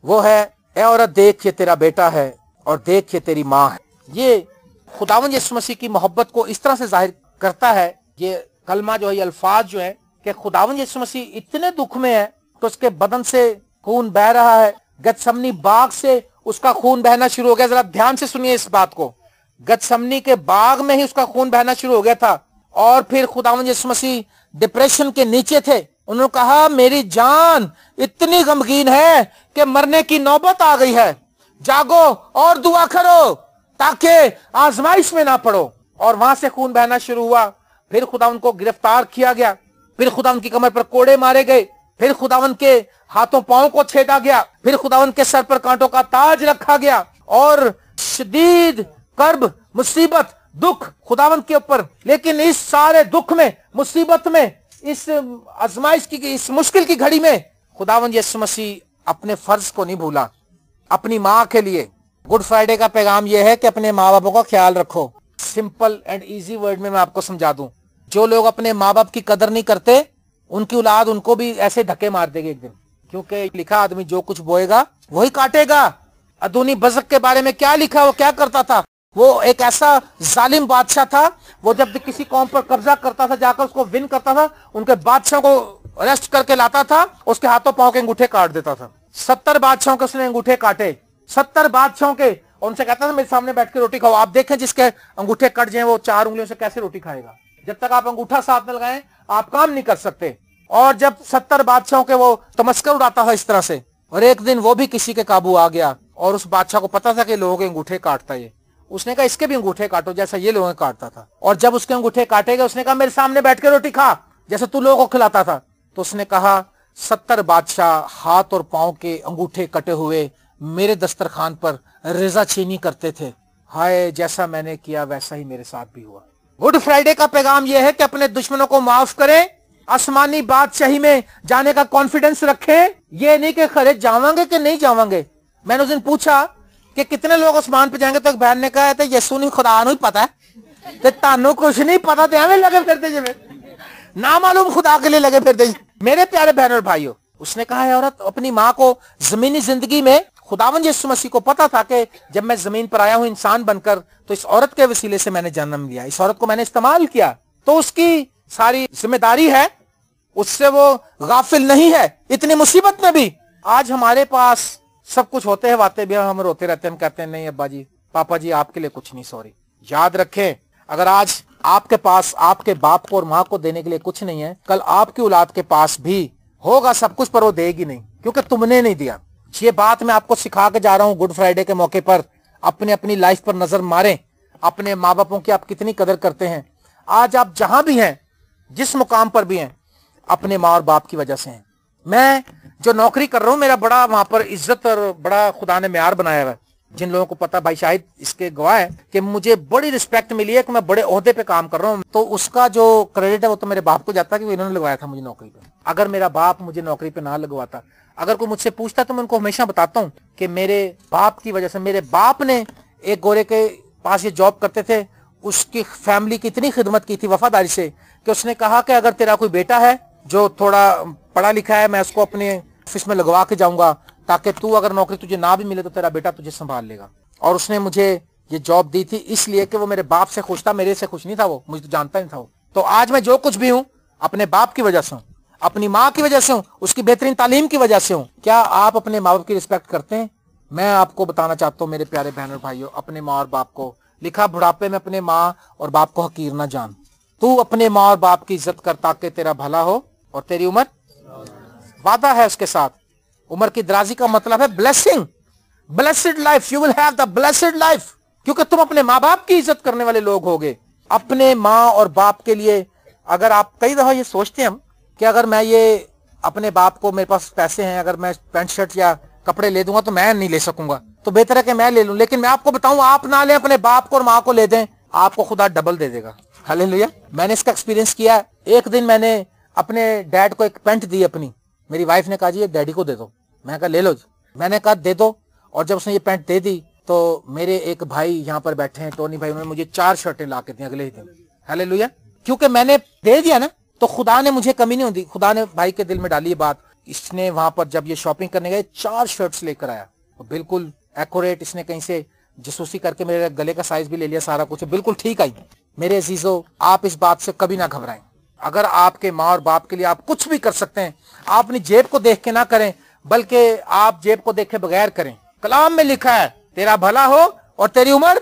A: वो है, ए औरत देख ये तेरा बेटा है और देख ये तेरी माँ है। ये खुदावंद यीशु मसीह की मोहब्बत को इस तरह से जाहिर करता है। ये कलमा जो है, ये अल्फाज जो है कि खुदावंद यीशु मसीह इतने दुख में है तो उसके बदन से खून बह रहा है। गतसमनी बाग से उसका खून बहना शुरू हो गया। जरा ध्यान से सुनिए इस बात को। गतसमनी के बाग में ही उसका खून बहना शुरू हो गया था। और फिर खुदावंद यीशु मसीह डिप्रेशन के नीचे थे। उन्होंने कहा मेरी जान इतनी गमगीन है कि मरने की नौबत आ गई है, जागो और दुआ करो ताकि आजमाइश में ना पड़ो। और वहां से खून बहना शुरू हुआ। फिर खुदावंद को गिरफ्तार किया गया, फिर खुदावंद की कमर पर कोड़े मारे गए, फिर खुदावंद के हाथों पांव को छेदा गया, फिर खुदावंद के सर पर कांटों का ताज रखा गया और शदीद कर्ब, मुसीबत, दुख खुदावंद के ऊपर। लेकिन इस सारे दुख में, मुसीबत में, इस आजमाइश की, इस मुश्किल की घड़ी में खुदावंद यीशु मसीह अपने फर्ज को नहीं भूला। अपनी माँ के लिए गुड फ्राइडे का पैगाम यह है कि अपने माँ बापों का ख्याल रखो। सिंपल एंड इजी वर्ड में मैं आपको समझा दूं, जो लोग अपने माँ बाप की कदर नहीं करते, उनकी औलाद उनको भी ऐसे धक्के मार देगी एक दिन, क्योंकि लिखा आदमी जो कुछ बोएगा वही काटेगा। अदूनी बज़क के बारे में क्या लिखा, वो क्या करता था? वो एक ऐसा जालिम बादशाह था। वो जब किसी कौम पर कब्जा करता था, जाकर उसको विन करता था, उनके बादशाह को अरेस्ट करके लाता था, उसके हाथों पांव के अंगूठे काट देता था। 70 बादशाहों के उसने अंगूठे काटे, 70 बादशाहों के। उनसे कहता था मेरे सामने बैठ के रोटी खाओ। आप देखें जिसके अंगूठे कट जाए वो 4 उंगलियों से कैसे रोटी खाएगा? जब तक आप अंगूठा साथ में लगाएं आप काम नहीं कर सकते। और जब 70 बादशाहों के वो तमस्कर उड़ाता था इस तरह से, और एक दिन वो भी किसी के काबू आ गया और उस बादशाह को पता था कि लोगों के अंगूठे काटता है। उसने कहा इसके भी अंगूठे काटो जैसा ये लोगों के काटता था। और जब उसके अंगूठे काटे गए उसने कहा मेरे सामने बैठ के रोटी खा जैसे तू लोगों को खिलाता था। तो उसने कहा 70 बादशाह हाथ और पांव के अंगूठे कटे हुए मेरे दस्तरखान पर रिजा चीनी करते थे। हाय, जैसा मैंने किया वैसा ही मेरे साथ भी हुआ। गुड फ्राइडे का पैगाम यह है कि अपने दुश्मनों को माफ करें, आसमानी बादशाही में जाने का कॉन्फिडेंस रखें। ये नहीं कि खरे जावांगे कि नहीं जावांगे। मैंने उस दिन पूछा कि कितने लोग आसमान पे जाएंगे, तो एक बहन ने कहा तो यीशु नहीं खुदा नहीं पता है, तो तानू कुछ नहीं पता, तो हमें लगे फिरते जिਵੇਂ ना मालूम खुदा के लिए लगे फिरते। मेरे प्यारे बहन और भाइयों, उसने कहा है औरत अपनी माँ को जमीनी जिंदगी में खुदावंद यीशु मसीह को पता था कि जब मैं जमीन पर आया हूं इंसान बनकर, तो इस औरत के वसीले से मैंने जन्म लिया, इस औरत को मैंने इस्तेमाल किया, तो उसकी सारी जिम्मेदारी है, उससे वो गाफिल नहीं है। इतनी मुसीबत में भी आज हमारे पास सब कुछ होते हैं, बातें भी हम रोते रहते हैं, हम कहते हैं नहीं अब्बा जी पापा जी आपके लिए कुछ नहीं, सॉरी। याद रखें, अगर आज आपके पास आपके बाप को और माँ को देने के लिए कुछ नहीं है, कल आपकी औलाद के पास भी होगा सब कुछ, पर वो देगी नहीं क्योंकि तुमने नहीं दिया। ये बात मैं आपको सिखा के जा रहा हूं गुड फ्राइडे के मौके पर। अपनी लाइफ पर नजर मारें, अपने माँ बापों की आप कितनी कदर करते हैं। आज आप जहां भी हैं, जिस मुकाम पर भी हैं, अपने माँ और बाप की वजह से हैं। मैं जो नौकरी कर रहा हूं, मेरा बड़ा वहां पर इज्जत और बड़ा खुदा ने म्यार बनाया हुआ है। जिन लोगों को पता, भाई शाहिद इसके गवाह है कि मुझे बड़ी रिस्पेक्ट मिली है कि मैं बड़े ओहदे पे काम कर रहा हूँ, तो उसका जो क्रेडिट है वो तो मेरे बाप को जाता है कि इन्होंने लगवाया था मुझे नौकरी पे। अगर मेरा बाप मुझे नौकरी पे ना लगवाता, अगर कोई मुझसे पूछता तो मैं उनको हमेशा बताता हूँ कि मेरे बाप की वजह से, मेरे बाप ने एक गोरे के पास ये जॉब करते थे, उसकी फैमिली की इतनी खिदमत की थी वफादारी से कि उसने कहा कि अगर तेरा कोई बेटा है जो थोड़ा पढ़ा लिखा है, मैं उसको अपने ऑफिस में लगवा के जाऊंगा ताकि तू अगर नौकरी तुझे ना भी मिले तो तेरा बेटा तुझे संभाल लेगा। और उसने मुझे ये जॉब दी थी इसलिए कि वो मेरे बाप से खुश था, मेरे से खुश नहीं था, वो मुझे तो जानता नहीं था वो। तो आज मैं जो कुछ भी हूँ अपने बाप की वजह से हूँ, अपनी माँ की वजह से हूँ, उसकी बेहतरीन तालीम की वजह से हूँ। क्या आप अपने माँ बाप की रिस्पेक्ट करते हैं? मैं आपको बताना चाहता हूँ मेरे प्यारे बहन और भाइयों, अपने माँ और बाप को, लिखा बुढ़ापे में अपने माँ और बाप को हकीर ना जान। तू अपने माँ और बाप की इज्जत कर ताकि तेरा भला हो और तेरी उम्र, वादा है उसके साथ, उम्र की दराजी का मतलब है blessing, blessed life, you will have the blessed life, क्योंकि तुम अपने माँ बाप की इज्जत करने वाले लोग होगे। अपने माँ और बाप के लिए, अगर आप कई दफा ये सोचते हैं हम कि अगर मैं ये अपने बाप को, मेरे पास पैसे हैं, अगर मैं पैंट शर्ट या कपड़े ले दूंगा तो मैं नहीं ले सकूंगा, तो बेहतर है कि मैं ले लूं। लेकिन मैं आपको बताऊं, आप ना लें, अपने बाप को और माँ को ले दें, आपको खुदा डबल दे देगा। हालेलुया। मैंने इसका एक्सपीरियंस किया है। एक दिन मैंने अपने डैड को एक पैंट दी अपनी, मेरी वाइफ ने कहा जी ये डैडी को दे दो। मैं कहा ले लो जी। मैंने कहा दे दो, और जब उसने ये पैंट दे दी तो मेरे एक भाई यहाँ पर बैठे हैं, टोनी भाई, उन्होंने मुझे 4 शर्टें ला के दी अगले ही दिन। हालेलुया। क्योंकि मैंने दे दिया ना, तो खुदा ने मुझे कमी नहीं होती। खुदा ने भाई के दिल में डाली ये बात। इसने वहां पर जब ये शॉपिंग करने गए 4 शर्ट्स लेकर आया, बिल्कुल एक्यूरेट। इसने कहीं से जासूसी करके मेरे गले का साइज भी ले लिया, सारा कुछ बिल्कुल ठीक आई। मेरे अजीजों, आप इस बात से कभी ना घबराएं। अगर आपके माँ और बाप के लिए आप कुछ भी कर सकते हैं, आप अपनी जेब को देख के ना करें, बल्कि आप जेब को देखे बगैर करें। कलाम में लिखा है तेरा भला हो और तेरी उम्र।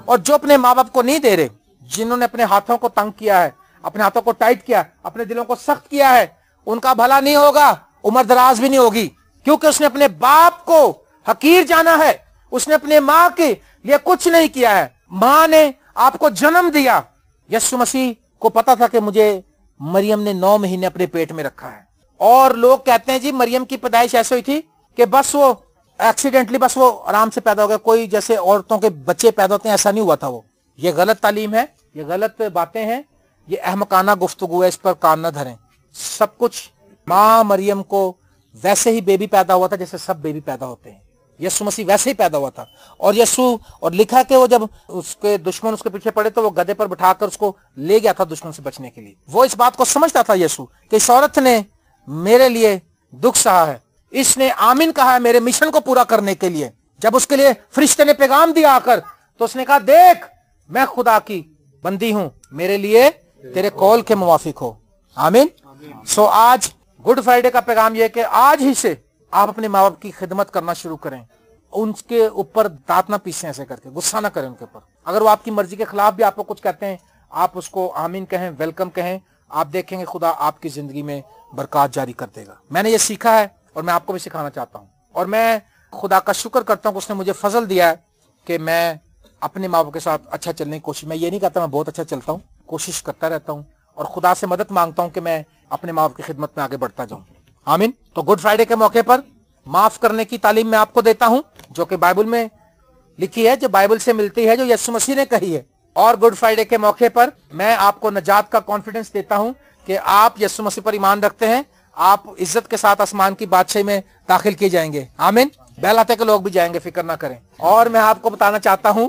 A: और जो अपने माँ बाप को नहीं दे रहे, जिन्होंने अपने हाथों को तंग किया है, अपने हाथों को टाइट किया, अपने दिलों को सख्त किया है, उनका भला नहीं होगा, उम्र दराज भी नहीं होगी। क्योंकि उसने अपने बाप को हकीर जाना है, उसने अपने माँ के लिए कुछ नहीं किया है। माँ ने आपको जन्म दिया। यीशु मसीह को पता था कि मुझे मरियम ने 9 महीने अपने पेट में रखा है। और लोग कहते हैं जी मरियम की पैदाइश ऐसे हुई थी कि बस वो एक्सीडेंटली, बस वो आराम से पैदा हो गया, कोई जैसे औरतों के बच्चे पैदा होते हैं ऐसा नहीं हुआ था। वो ये गलत तालीम है, ये गलत बातें हैं, ये अहमकाना गुफ्तगू है, इस पर कान न धरें। सब कुछ माँ मरियम को वैसे ही बेबी पैदा हुआ था जैसे सब बेबी पैदा होते हैं। यीशु मसीह वैसे ही पैदा हुआ था। और यीशु, और लिखा कि वो जब उसके दुश्मन उसके पीछे पड़े तो वो गधे पर बिठाकर उसको ले गया था दुश्मन से बचने के लिए। वो इस बात को समझता था यीशु कि इस औरत ने मेरे लिए दुख सहा है, इसने आमीन कहा है मेरे मिशन को पूरा करने के लिए। जब उसके लिए फरिश्ते ने पैगाम दिया आकर, तो उसने कहा देख मैं खुदा की बंदी हूं, मेरे लिए तेरे कॉल के मुवाफिक हो। आमीन। सो आज गुड फ्राइडे का पैगाम यह है कि आज ही से आप अपने माँ बाप की खिदमत करना शुरू करें। उनके ऊपर दांत ना पीसें, ऐसे करके गुस्सा ना करें उनके ऊपर। अगर वो आपकी मर्जी के खिलाफ भी आपको कुछ कहते हैं, आप उसको आमीन कहें, वेलकम कहें। आप देखेंगे खुदा आपकी जिंदगी में बरकत जारी कर देगा। मैंने ये सीखा है और मैं आपको भी सिखाना चाहता हूँ। और मैं खुदा का शुक्र करता हूँ कि उसने मुझे फजल दिया है कि मैं अपने माँ बाप के साथ अच्छा चलने की कोशिश, मैं ये नहीं कहता मैं बहुत अच्छा चलता हूँ, कोशिश करता रहता हूँ और खुदा से मदद मांगता हूँ कि मैं अपने माँ बाप की खिदमत में आगे बढ़ता जाऊँ। आमीन। तो गुड फ्राइडे के मौके पर माफ करने की तालीम मैं आपको देता हूं, जो कि बाइबल में लिखी है, जो बाइबल से मिलती है, जो यीशु मसीह ने कही है। और गुड फ्राइडे के मौके पर मैं आपको नजात का कॉन्फिडेंस देता हूं कि आप यीशु मसीह पर ईमान रखते हैं, आप इज्जत के साथ आसमान की बादशाही में दाखिल किए जाएंगे। आमीन। बहलाते के लोग भी जाएंगे, फिक्र ना करें। और मैं आपको बताना चाहता हूं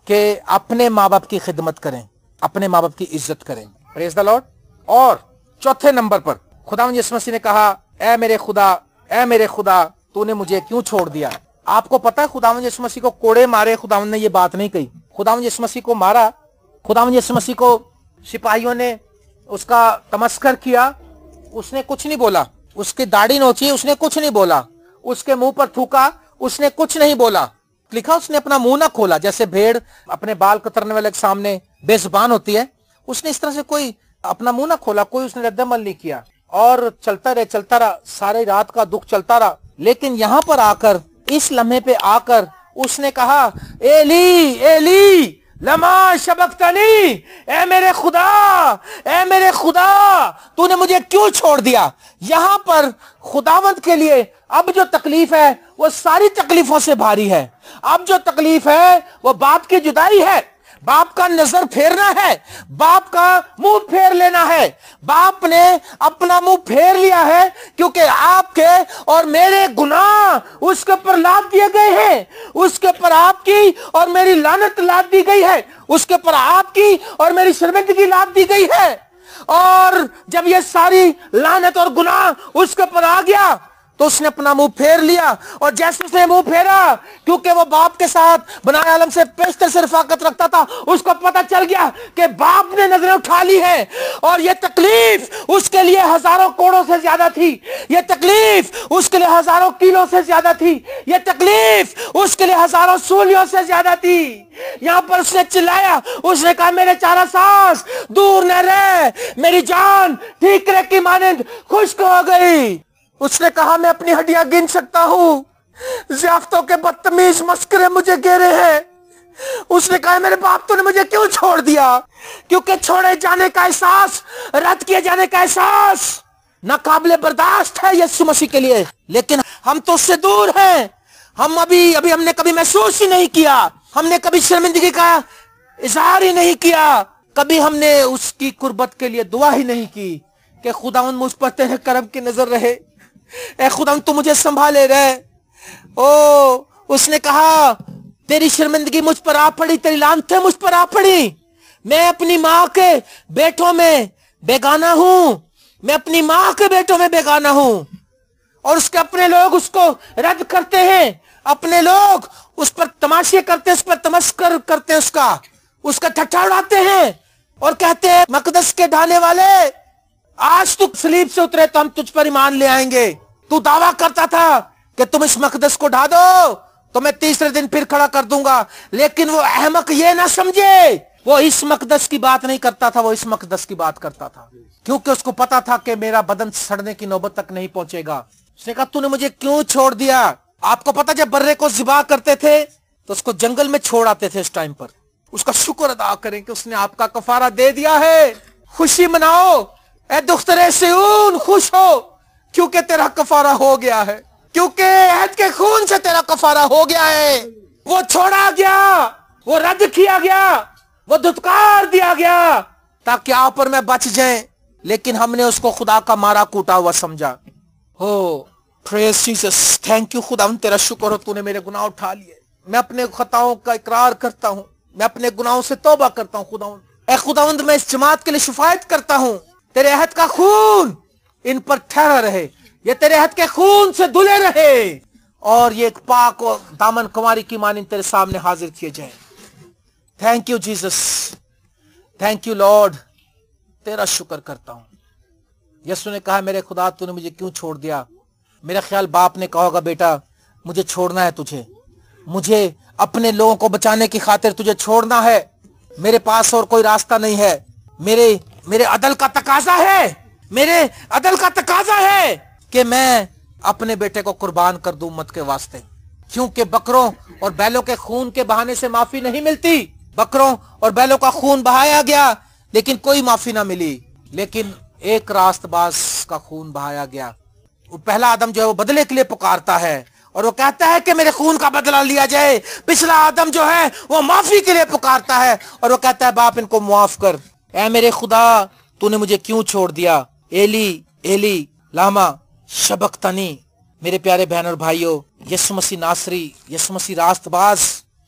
A: कि अपने माँ बाप की खिदमत करें, अपने माँ बाप की इज्जत करें। Praise the Lord. और चौथे नंबर पर खुदावंद यीशु मसीह ने कहा, ऐ मेरे खुदा, ऐ मेरे खुदा, तूने मुझे क्यों छोड़ दिया। आपको पता है खुदावंद यीशु मसीह को कोड़े मारे, खुदावंद ने ये बात नहीं कही। खुदावंद यीशु मसीह को मारा, खुदावंद यीशु मसीह को सिपाहियों ने उसका तमस्कर किया, उसने कुछ नहीं बोला। उसकी दाढ़ी नोची, उसने कुछ नहीं बोला। उसके मुंह पर थूका, उसने कुछ नहीं बोला। लिखा उसने अपना मुंह ना खोला, जैसे भेड़ अपने बाल कतरने वाले के सामने बेजुबान होती है, उसने इस तरह से कोई अपना मुंह ना खोला, कोई उसने रद्दमल नहीं किया। और चलता रहा, सारी रात का दुख चलता रहा। लेकिन यहां पर आकर, इस लम्हे पे आकर उसने कहा, एली एली लमा शबक्तनी, ऐ मेरे खुदा, ऐ मेरे खुदा, तूने मुझे क्यों छोड़ दिया। यहां पर खुदावंद के लिए अब जो तकलीफ है वो सारी तकलीफों से भारी है। अब जो तकलीफ है वो बाप की जुदाई है, बाप का नजर फेरना है, बाप का मुंह फेर लेना है। बाप ने अपना मुंह फेर लिया है क्योंकि आपके और मेरे गुनाह उसके ऊपर लाद दिए गए हैं। उसके ऊपर आपकी और मेरी लानत लाद दी गई है, उसके ऊपर आपकी और मेरी शर्मिंदगी लाद दी गई है। और जब ये सारी लानत और गुनाह उसके ऊपर आ गया तो उसने अपना मुंह फेर लिया। और जैसे उसने मुंह फेरा, क्योंकि वो बाप के साथ बनाए आलम से पेशतर से रफाकत रखता था, उसको पता चल गया कि बाप ने नजरें उठा ली है। और ये तकलीफ उसके लिए हजारों कोड़ों से ज्यादा थी, ये तकलीफ उसके लिए हजारों किलो से ज्यादा थी, ये तकलीफ उसके लिए हजारों सूलियों से ज्यादा थी। यहां पर उसने चिल्लाया, उसने कहा मेरे चारा सांस दूर न रह, मेरी जान ठीक रह की मानंद खुश्क हो गई। उसने कहा मैं अपनी हड्डियां गिन सकता हूं, ज़ियाफतों के बदतमीज मस्करे मुझे घेरे हैं। उसने कहा मेरे बाप तूने मुझे क्यों छोड़ दिया। क्योंकि छोड़े जाने का एहसास, रद्द किए जाने का एहसास नाकाबिले बर्दाश्त है यीशु मसीह के लिए। लेकिन हम तो उससे दूर हैं, अभी हमने कभी महसूस ही नहीं किया, हमने कभी शर्मिंदगी का इजहार ही नहीं किया, कभी हमने उसकी कुर्बत के लिए दुआ ही नहीं की कि खुदावंद मुझ पर तेरे करम की नजर रहे, ए खुदावंद तू मुझे संभाले रहे। ओ उसने कहा तेरी शर्मिंदगी मुझ पर आ पड़ी, तेरी लानतें मुझ पर आ पड़ी। मैं अपनी माँ के बेटों में बेगाना हूं, मैं अपनी माँ के बेटों में बेगाना हूं। और उसके अपने लोग उसको रद्द करते हैं, अपने लोग उस पर तमाशे करते हैं, उस पर तमस्कर करते हैं, उसका ठट्ठा उड़ाते हैं और कहते हैं मकदस के ढाने वाले आज तू सलीब से उतरे तो हम तुझ पर ईमान ले आएंगे। तू दावा करता था कि तुम इस मकदस को ढा दो तो मैं तीसरे दिन फिर खड़ा कर दूंगा, लेकिन वो अहमक ये ना समझे, वो इस मकदस की बात नहीं करता था, वो इस मकदस की बात करता था, क्योंकि उसको पता था कि मेरा बदन सड़ने की नौबत तक नहीं पहुंचेगा। उसने कहा तूने मुझे क्यों छोड़ दिया। आपको पता जब बर्रे को ज़िबा करते थे तो उसको जंगल में छोड़ आते थे, इस टाइम पर उसका शुक्र अदा करें कि उसने आपका कफारा दे दिया है। खुशी मनाओ ए दुख्तरे सियून, खुश हो क्योंकि तेरा कफारा हो गया है, क्योंकि अहद के खून से तेरा कफारा हो गया है। वो छोड़ा गया, वो रद्द किया गया, वो धुतकार दिया गया ताकि आप और मैं बच जाएं, लेकिन हमने उसको खुदा का मारा कूटा हुआ समझा। हो प्रेज जीसस, थैंक यू खुदावंद, तेरा शुक्र हो तूने मेरे गुनाह उठा लिए। मैं अपने खताओं का इकरार करता हूँ, मैं अपने गुनाहों से तौबा करता हूँ खुदावंद। ए खुदावंद मैं इस जमात के लिए शिफायत करता हूँ, तेरे अहद का खून इन पर ठहरा रहे, ये तेरे अहद के खून से धुले रहे और ये एक पाक और दामन कुमारी की मानिंद तेरे सामने हाजिर किए जाए। Thank you Jesus, thank you Lord, तेरा शुक्र करता हूँ। यीशु ने कहा मेरे खुदा तूने मुझे क्यों छोड़ दिया। मेरा ख्याल बाप ने कहा होगा बेटा मुझे छोड़ना है तुझे, मुझे अपने लोगों को बचाने की खातिर तुझे छोड़ना है, मेरे पास और कोई रास्ता नहीं है, मेरे अदल का तकाजा है, मेरे अदल का तकाजा है कि मैं अपने बेटे को कुर्बान कर दूं उम्मत के वास्ते, क्योंकि बकरों और बैलों के खून के बहाने से माफी नहीं मिलती। बकरों और बैलों का खून बहाया गया लेकिन कोई माफी ना मिली, लेकिन एक रास्तबाज का खून बहाया गया। वो पहला आदम जो है वो बदले के लिए पुकारता है और वो कहता है कि मेरे खून का बदला लिया जाए। पिछला आदम जो है वो माफी के लिए पुकारता है और वो कहता है बाप इनको माफ कर। ऐ मेरे खुदा तूने मुझे क्यों छोड़ दिया। एली एली लामा शबक्तनी। मेरे प्यारे बहन और भाइयों, यीशु मसीह नासरी, यीशु मसीह रास्तबाज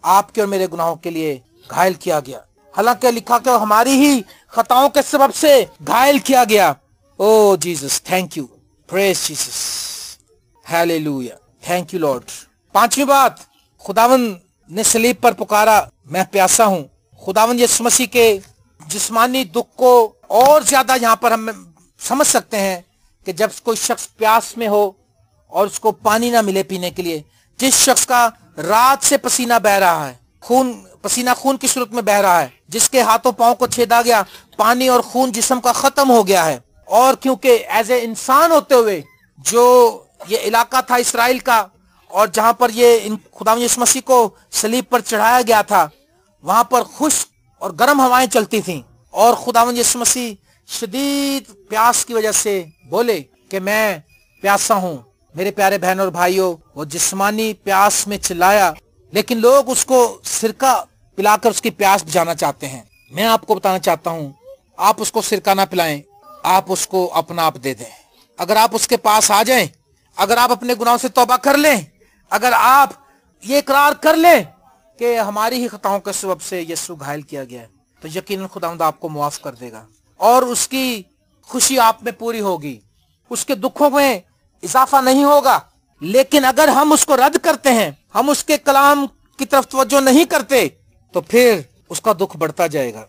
A: आपके और मेरे गुनाहों के लिए घायल किया गया, हालांकि लिखा कि हमारी ही खताओं के सबब से घायल किया गया। O Jesus, thank you, praise Jesus, hallelujah, thank you lord. पांचवी बात, खुदावन ने सलीब पर पुकारा मैं प्यासा हूं। खुदावन यीशु मसीह के जिस्मानी दुख को और ज्यादा यहाँ पर हम समझ सकते हैं कि जब कोई शख्स प्यास में हो और उसको पानी ना मिले पीने के लिए, जिस शख्स का रात से पसीना बह रहा है, पसीना खून की सूरत में बह रहा है, जिसके हाथों पांव को छेदा गया, पानी और खून जिस्म का खत्म हो गया है, और क्योंकि एज ए इंसान होते हुए जो ये इलाका था इसराइल का और जहां पर ये खुदावंद यीशु मसीह को सलीब पर चढ़ाया गया था, वहां पर खुश्क और गर्म हवाएं चलती थीं और खुदावंद यीशु मसीह शदीद प्यास की वजह से बोले कि मैं प्यासा हूं। मेरे प्यारे बहनों और भाइयों, वो जिस्मानी प्यास में चिल्लाया, लेकिन लोग उसको सिरका पिलाकर उसकी प्यास बुझाना चाहते हैं। मैं आपको बताना चाहता हूं, आप उसको सिरका ना पिलाएं, आप उसको अपना आप दे दें। अगर आप उसके पास आ जाएं, अगर आप अपने गुनाहों से तौबा कर लें, अगर आप ये इकरार कर लें कि हमारी ही खताओं के सबब से यीशु घायल किया गया है, तो यकीनन खुदावंद आपको मुआफ कर देगा और उसकी खुशी आप में पूरी होगी, उसके दुखों में इजाफा नहीं होगा। लेकिन अगर हम उसको रद्द करते हैं, हम उसके कलाम की तरफ तवज्जो नहीं करते, तो फिर उसका दुख बढ़ता जाएगा,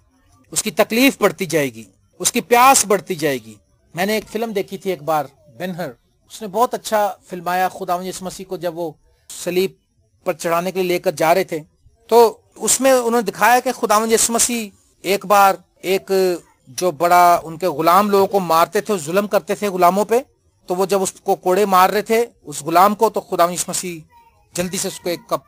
A: उसकी तकलीफ बढ़ती जाएगी, उसकी प्यास बढ़ती जाएगी। मैंने एक फिल्म देखी थी एक बार, बेनहर, उसने बहुत अच्छा फिल्माया खुदावंद यीशु मसीह को जब वो सलीब पर चढ़ाने के लिए लेकर जा रहे थे, तो उसमें उन्होंने दिखाया कि खुदावंद यीशु मसीह एक बार एक जो बड़ा उनके गुलाम लोगों को मारते थे, जुल्म करते थे गुलामों पे, तो वो जब उसको कोड़े मार रहे थे उस गुलाम को, तो खुदावंद यीशु मसीह जल्दी से उसको एक कप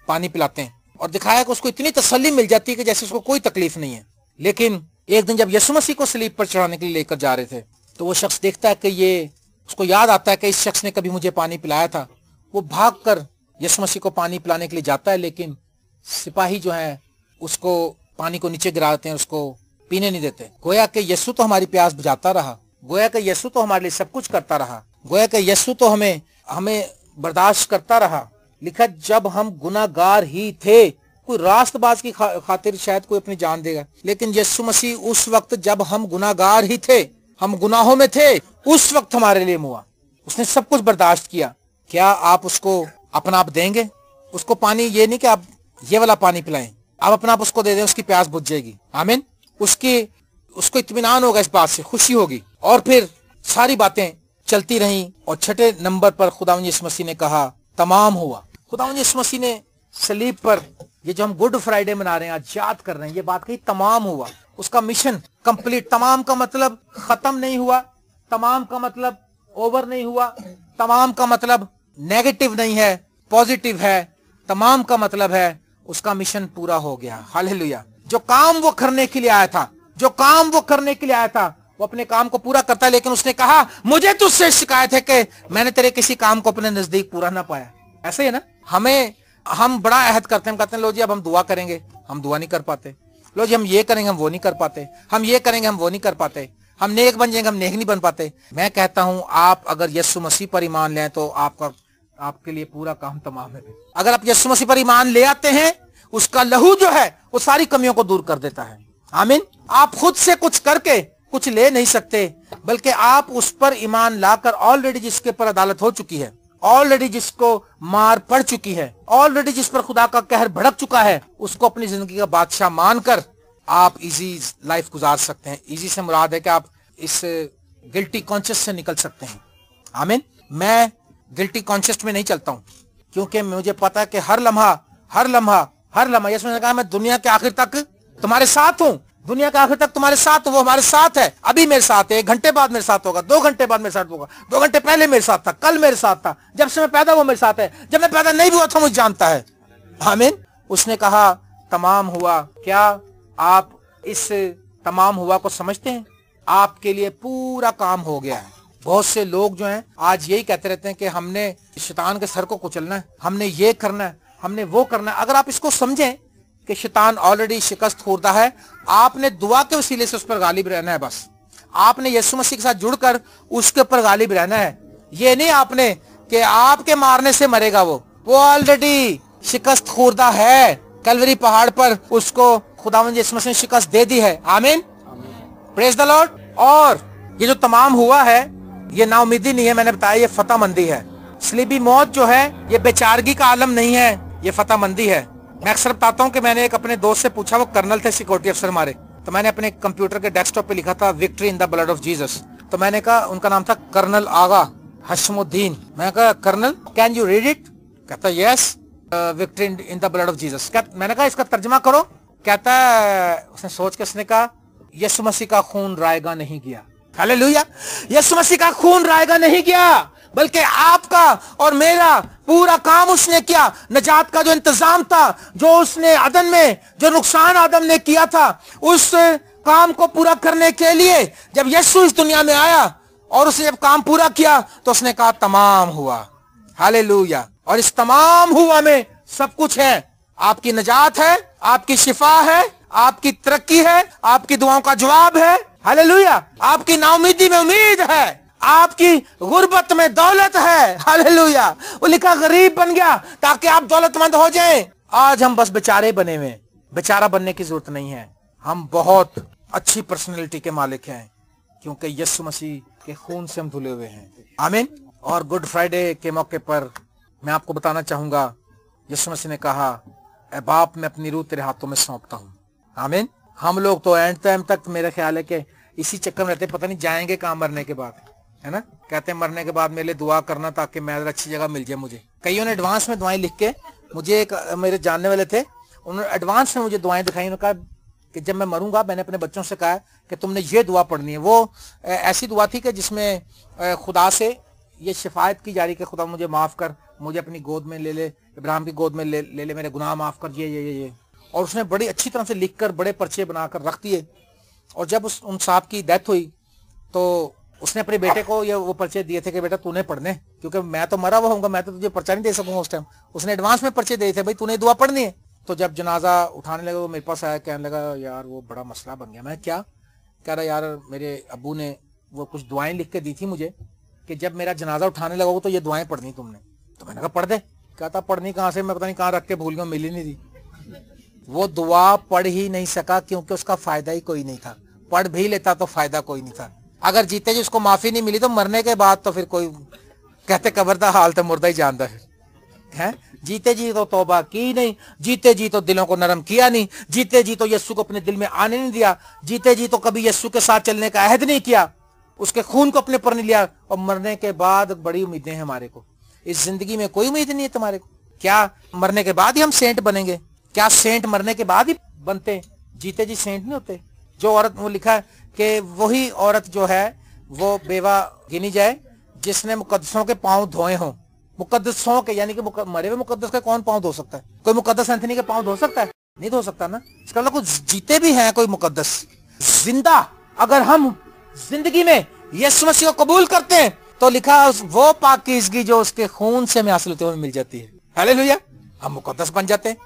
A: पानी पिलाते हैं और दिखाया कि उसको इतनी तसल्ली मिल जाती है कि जैसे उसको कोई तकलीफ नहीं है। लेकिन एक दिन जब यीशु मसीह को सलीब पर चढ़ाने के लिए लेकर जा रहे थे, तो वो शख्स देखता है कि ये, उसको याद आता है कि इस शख्स ने कभी मुझे पानी पिलाया था। वो भाग कर यीशु मसीह को पानी पिलाने के लिए जाता है, लेकिन सिपाही जो है उसको पानी को नीचे गिराते हैं, उसको पीने नहीं देते। गोया कि यीशु तो हमारी प्यास बुझाता रहा, गोया कि यीशु तो हमारे लिए सब कुछ करता रहा, गोया कि यीशु तो हमें बर्दाश्त करता रहा। लिखा जब हम गुनाहगार ही थे, कोई रास्तबाज की खातिर शायद कोई अपनी जान देगा, लेकिन यीशु मसीह उस वक्त जब हम गुनाहगार ही थे, हम गुनाहों में थे, उस वक्त हमारे लिए मुआ, उसने सब कुछ बर्दाश्त किया। क्या आप उसको अपना आप देंगे? उसको पानी, ये नहीं कि आप ये वाला पानी पिलाएं, आप अपना आप उसको दे दें, उसकी प्यास बुझ जाएगी। आमीन। उसको इत्मीनान होगा, इस बात से खुशी होगी। और फिर सारी बातें चलती रही और छठे नंबर पर खुदावंद यीशु मसीह ने कहा तमाम हुआ। खुदावंद यीशु मसीह ने सलीब पर, ये जो हम गुड फ्राइडे मना रहे हैं, आज याद कर रहे हैं, ये बात कही तमाम हुआ। उसका मिशन कंप्लीट। तमाम का मतलब खत्म नहीं हुआ, तमाम का मतलब ओवर नहीं हुआ, तमाम का मतलब नेगेटिव नहीं है, पॉजिटिव है। तमाम का मतलब है उसका मिशन पूरा हो गया। हालेलुया। जो काम वो करने के लिए आया था, जो काम वो करने के लिए आया था, वो अपने काम को पूरा करता है। लेकिन उसने कहा मुझे तुझसे शिकायत है कि मैंने तेरे किसी काम को अपने नजदीक पूरा ना पाया। ऐसे ही है ना, हम बड़ा अहद करते हैं, हम कहते हैं लो जी अब हम दुआ करेंगे, हम दुआ नहीं कर पाते। लो जी हम ये करेंगे, हम वो नहीं कर पाते। हम ये करेंगे, हम वो नहीं कर पाते। हम नेक बन जाएंगे, हम नेक नहीं बन पाते। मैं कहता हूं आप अगर यीशु मसीह पर ईमान लें तो आपके लिए पूरा काम तमाम है। अगर आप यीशु मसीह पर ईमान ले आते हैं, उसका लहू जो है वो सारी कमियों को दूर कर देता है। आमीन। आप खुद से कुछ करके कुछ ले नहीं सकते, बल्कि आप उस पर ईमान लाकर, ऑलरेडी जिसके पर अदालत हो चुकी है, ऑलरेडी जिसको मार पड़ चुकी है, ऑलरेडी जिस पर खुदा का कहर भड़क चुका है, उसको अपनी जिंदगी का बादशाह मानकर आप इजी लाइफ गुजार सकते हैं। इजी से मुराद है कि आप इस गिल्टी कॉन्शियस से निकल सकते हैं। आमीन। मैं गिल्टी कॉन्शियस में नहीं चलता हूं, क्योंकि मुझे पता है कि हर लम्हा यीशु ने कहा मैं दुनिया के आखिर तक तुम्हारे साथ हूं, दुनिया के आखिर तक तुम्हारे साथ हूं। वो हमारे साथ है, अभी मेरे साथ है, 1 घंटे बाद मेरे साथ होगा, 2 घंटे बाद मेरे साथ होगा, 2 घंटे पहले मेरे साथ था, कल मेरे साथ था, जब से मैं पैदा हुआ मेरे साथ है, जब मैं पैदा नहीं हुआ था मुझे जानता है। आमीन। उसने कहा तमाम हुआ। क्या आप इस तमाम हुआ को समझते हैं? आपके लिए पूरा काम हो गया है। बहुत से लोग जो हैं आज यही कहते रहते हैं कि हमने शैतान के सर को कुचलना है, हमने ये करना है, हमने वो करना है। अगर आप इसको समझें कि शैतान ऑलरेडी शिकस्त खुर्दा है, आपने दुआ के वसीले से उस पर गालिब रहना है। बस आपने यीशु मसीह के साथ जुड़कर उसके ऊपर गालिब रहना है। ये नहीं आपने कि आपके मारने से मरेगा, वो ऑलरेडी शिकस्त खुर्दा है। कलवरी पहाड़ पर उसको खुदावंद यीशु मसीह ने शिकस्त दे दी है। आमीन। Praise the Lord. और ये जो तमाम हुआ है, ये नाउमीदी नहीं है, मैंने बताया ये फतहमंदी है। सलीबी मौत जो है ये बेचारगी का आलम नहीं है, ये फतहमंदी है। मैं अक्सर बताता हूँ कि मैंने एक अपने दोस्त से पूछा, वो कर्नल थे, सिक्योरिटी अफसर हमारे, तो मैंने अपने कंप्यूटर के डेस्कटॉप पे लिखा था victory in the blood of Jesus. तो मैंने कहा, उनका नाम था कर्नल आगा हशमुद्दीन। मैंने कहा colonel can you read it? कहता yes, victory in the blood of Jesus. मैंने कहा इसका तर्जमा करो। कहता है, उसने सोच के उसने कहा यीशु मसीह का खून रायगा नहीं गया। हालेलुया। यीशु मसीह का खून रायगा नहीं गया, बल्कि आपका और मेरा पूरा काम उसने किया। नजात का जो इंतजाम था, जो उसने अदन में जो नुकसान आदम ने किया था, उस काम को पूरा करने के लिए जब यीशु इस दुनिया में आया और उसने जब काम पूरा किया तो उसने कहा तमाम हुआ। हालेलुया। और इस तमाम हुआ में सब कुछ है। आपकी नजात है, आपकी शिफा है, आपकी तरक्की है, आपकी दुआओं का जवाब है। हालेलुया। आपकी नाउमीदी में उम्मीद है, आपकी गुर्बत में दौलत है। हालेलुया। वो लिखा गरीब बन गया ताकि आप दौलतमंद हो जाएं। आज हम बस बेचारे बने हुए, बेचारा बनने की जरूरत नहीं है। हम बहुत अच्छी पर्सनैलिटी के मालिक हैं, क्योंकि यीशु मसीह के खून से हम धुले हुए हैं। आमीन। और गुड फ्राइडे के मौके पर मैं आपको बताना चाहूंगा, यीशु मसीह ने कहा, ऐ बाप मैं अपनी रूह तेरे हाथों में सौंपता हूँ। आमीन। हम लोग तो एंड टाइम तक मेरे ख्याल है कि इसी चक्कर में रहते, पता नहीं जाएंगे कहाँ मरने के बाद, है ना। कहते हैं मरने के बाद मेरे लिए दुआ करना ताकि मैं अच्छी जगह मिल जाए मुझे। कईयों ने एडवांस में दुआएं लिख के, मुझे एक मेरे जानने वाले थे, उन्होंने एडवांस में मुझे दुआएं दिखाई। उन्होंने कहा कि जब मैं मरूंगा, मैंने अपने बच्चों से कहा कि तुमने ये दुआ पढ़नी है। वो ऐसी दुआ थी कि जिसमें खुदा से ये शिफायत की जा रही कि खुदा मुझे माफ कर, मुझे अपनी गोद में ले ले, इब्राहिम की गोद में ले ले, मेरे गुनाह माफ कर, ये। और उसने बड़ी अच्छी तरह से लिखकर बड़े पर्चे बनाकर रख दिए। और जब उन साहब की डेथ हुई तो उसने अपने बेटे को ये वो पर्चे दिए थे कि बेटा तूने पढ़ने, क्योंकि मैं तो मरा हुआ हूँ, मैं तो तुझे पर्चा नहीं दे सकूंगा उस टाइम। उसने एडवांस में पर्चे दिए थे, भाई तूने दुआ पढ़नी है। तो जब जनाजा उठाने लगा वो मेरे पास आया, कहने लगा यार वो बड़ा मसला बन गया। मैं क्या? कह रहा यार मेरे अब्बू ने वो कुछ दुआएं लिख के दी थी मुझे कि जब मेरा जनाजा उठाने लगा तो ये दुआएं पढ़नी तुमने। तो मैंने कहा पढ़ दे। कहता पढ़नी कहाँ से, मैं पता नहीं कहाँ रख के भूल गया, मिल ही नहीं दी। वो दुआ पढ़ ही नहीं सका क्योंकि उसका फायदा ही कोई नहीं था। पढ़ भी लेता तो फायदा कोई नहीं था। अगर जीते जी उसको माफी नहीं मिली तो मरने के बाद तो फिर कोई कहते कब्र दा हाल तो मुर्दा ही जानता है। जीते जी तो तौबा की नहीं, जीते जी तो दिलों को नरम किया नहीं, जीते जी तो यस्सु को अपने दिल में आने नहीं दिया, जीते जी तो कभी यस्सु के साथ चलने का अहद नहीं किया, उसके खून को अपने पर नहीं लिया। और मरने के बाद बड़ी उम्मीदें हैं हमारे को। इस जिंदगी में कोई उम्मीद नहीं है तुम्हारे को। क्या मरने के बाद ही हम सेंट बनेंगे? क्या सेंट मरने के बाद ही बनते? जीते जी सेंट नहीं होते। जो औरत, वो लिखा है कि वही औरत जो है वो बेवा गिनी जाए जिसने मुकद्दसों के पांव धोए हों। मुकद्दसों के यानी कि मरे हुए मुकद्दस के कौन पांव धो सकता है? कोई मुकद्दस एंथनी के पांव धो सकता है? नहीं धो सकता ना। इसका मतलब कुछ जीते भी हैं कोई मुकद्दस। जिंदा अगर हम जिंदगी में यीशु मसीह को कबूल करते हैं तो लिखा वो पाकीज़गी जो उसके खून से हमें हासिल होते हुए मिल जाती है। हालेलुया। हम मुकद्दस बन जाते हैं।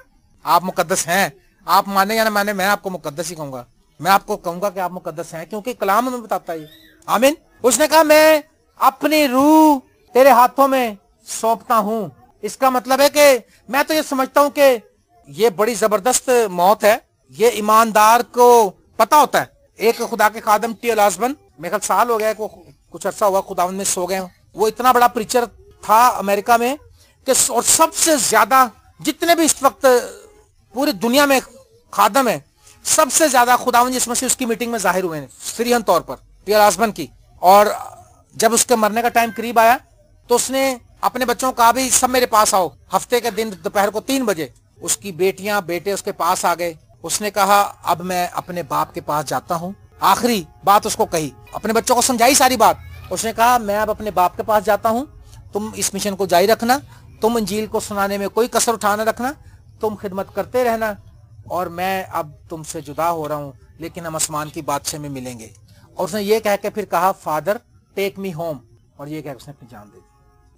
A: आप मुकद्दस हैं, आप माने या ना माने, मैं आपको मुकद्दस ही कहूंगा। मैं आपको कहूंगा कि आप मुकद्दस हैं क्योंकि कलाम हमें बताता है। आमीन। उसने कहा मैं अपनी रूह तेरे हाथों में सौंपता हूं। इसका मतलब है कि मैं तो ये समझता हूं कि ये बड़ी जबरदस्त मौत है। ये ईमानदार को पता होता है। एक खुदा के खादम टी.एल. ऑसबर्न, मेरे ख्याल साल हो गया को कुछ अर्सा हुआ खुदावंद में सो गए। वो इतना बड़ा प्रीचर था अमेरिका में कि और सबसे ज्यादा जितने भी इस वक्त पूरी दुनिया में खादम है, सबसे ज्यादा खुदावंद यीशु मसीह उसकी मीटिंग में जाहिर हुए हैं सीरियन तौर पर, टी.एल. ऑसबर्न की। और जब उसके मरने का टाइम करीब आया तो उसने अपने बच्चों को कहा भी सब मेरे पास आओ। हफ्ते के दिन दोपहर को 3 बजे उसकी बेटियां बेटे उसके पास आ गए। उसने कहा अब मैं अपने बाप के पास जाता हूँ। आखिरी बात उसको कही, अपने बच्चों को समझाई सारी बात। उसने कहा मैं अब अपने बाप के पास जाता हूँ, तुम इस मिशन को जारी रखना, तुम इंजील को सुनाने में कोई कसर उठाना रखना, तुम खिदमत करते रहना, और मैं अब तुमसे जुदा हो रहा हूँ लेकिन हम आसमान की बादशाह में मिलेंगे। और उसने ये कह के फिर कहा फादर टेक मी होम, और ये कह उसने अपनी जान दे दी।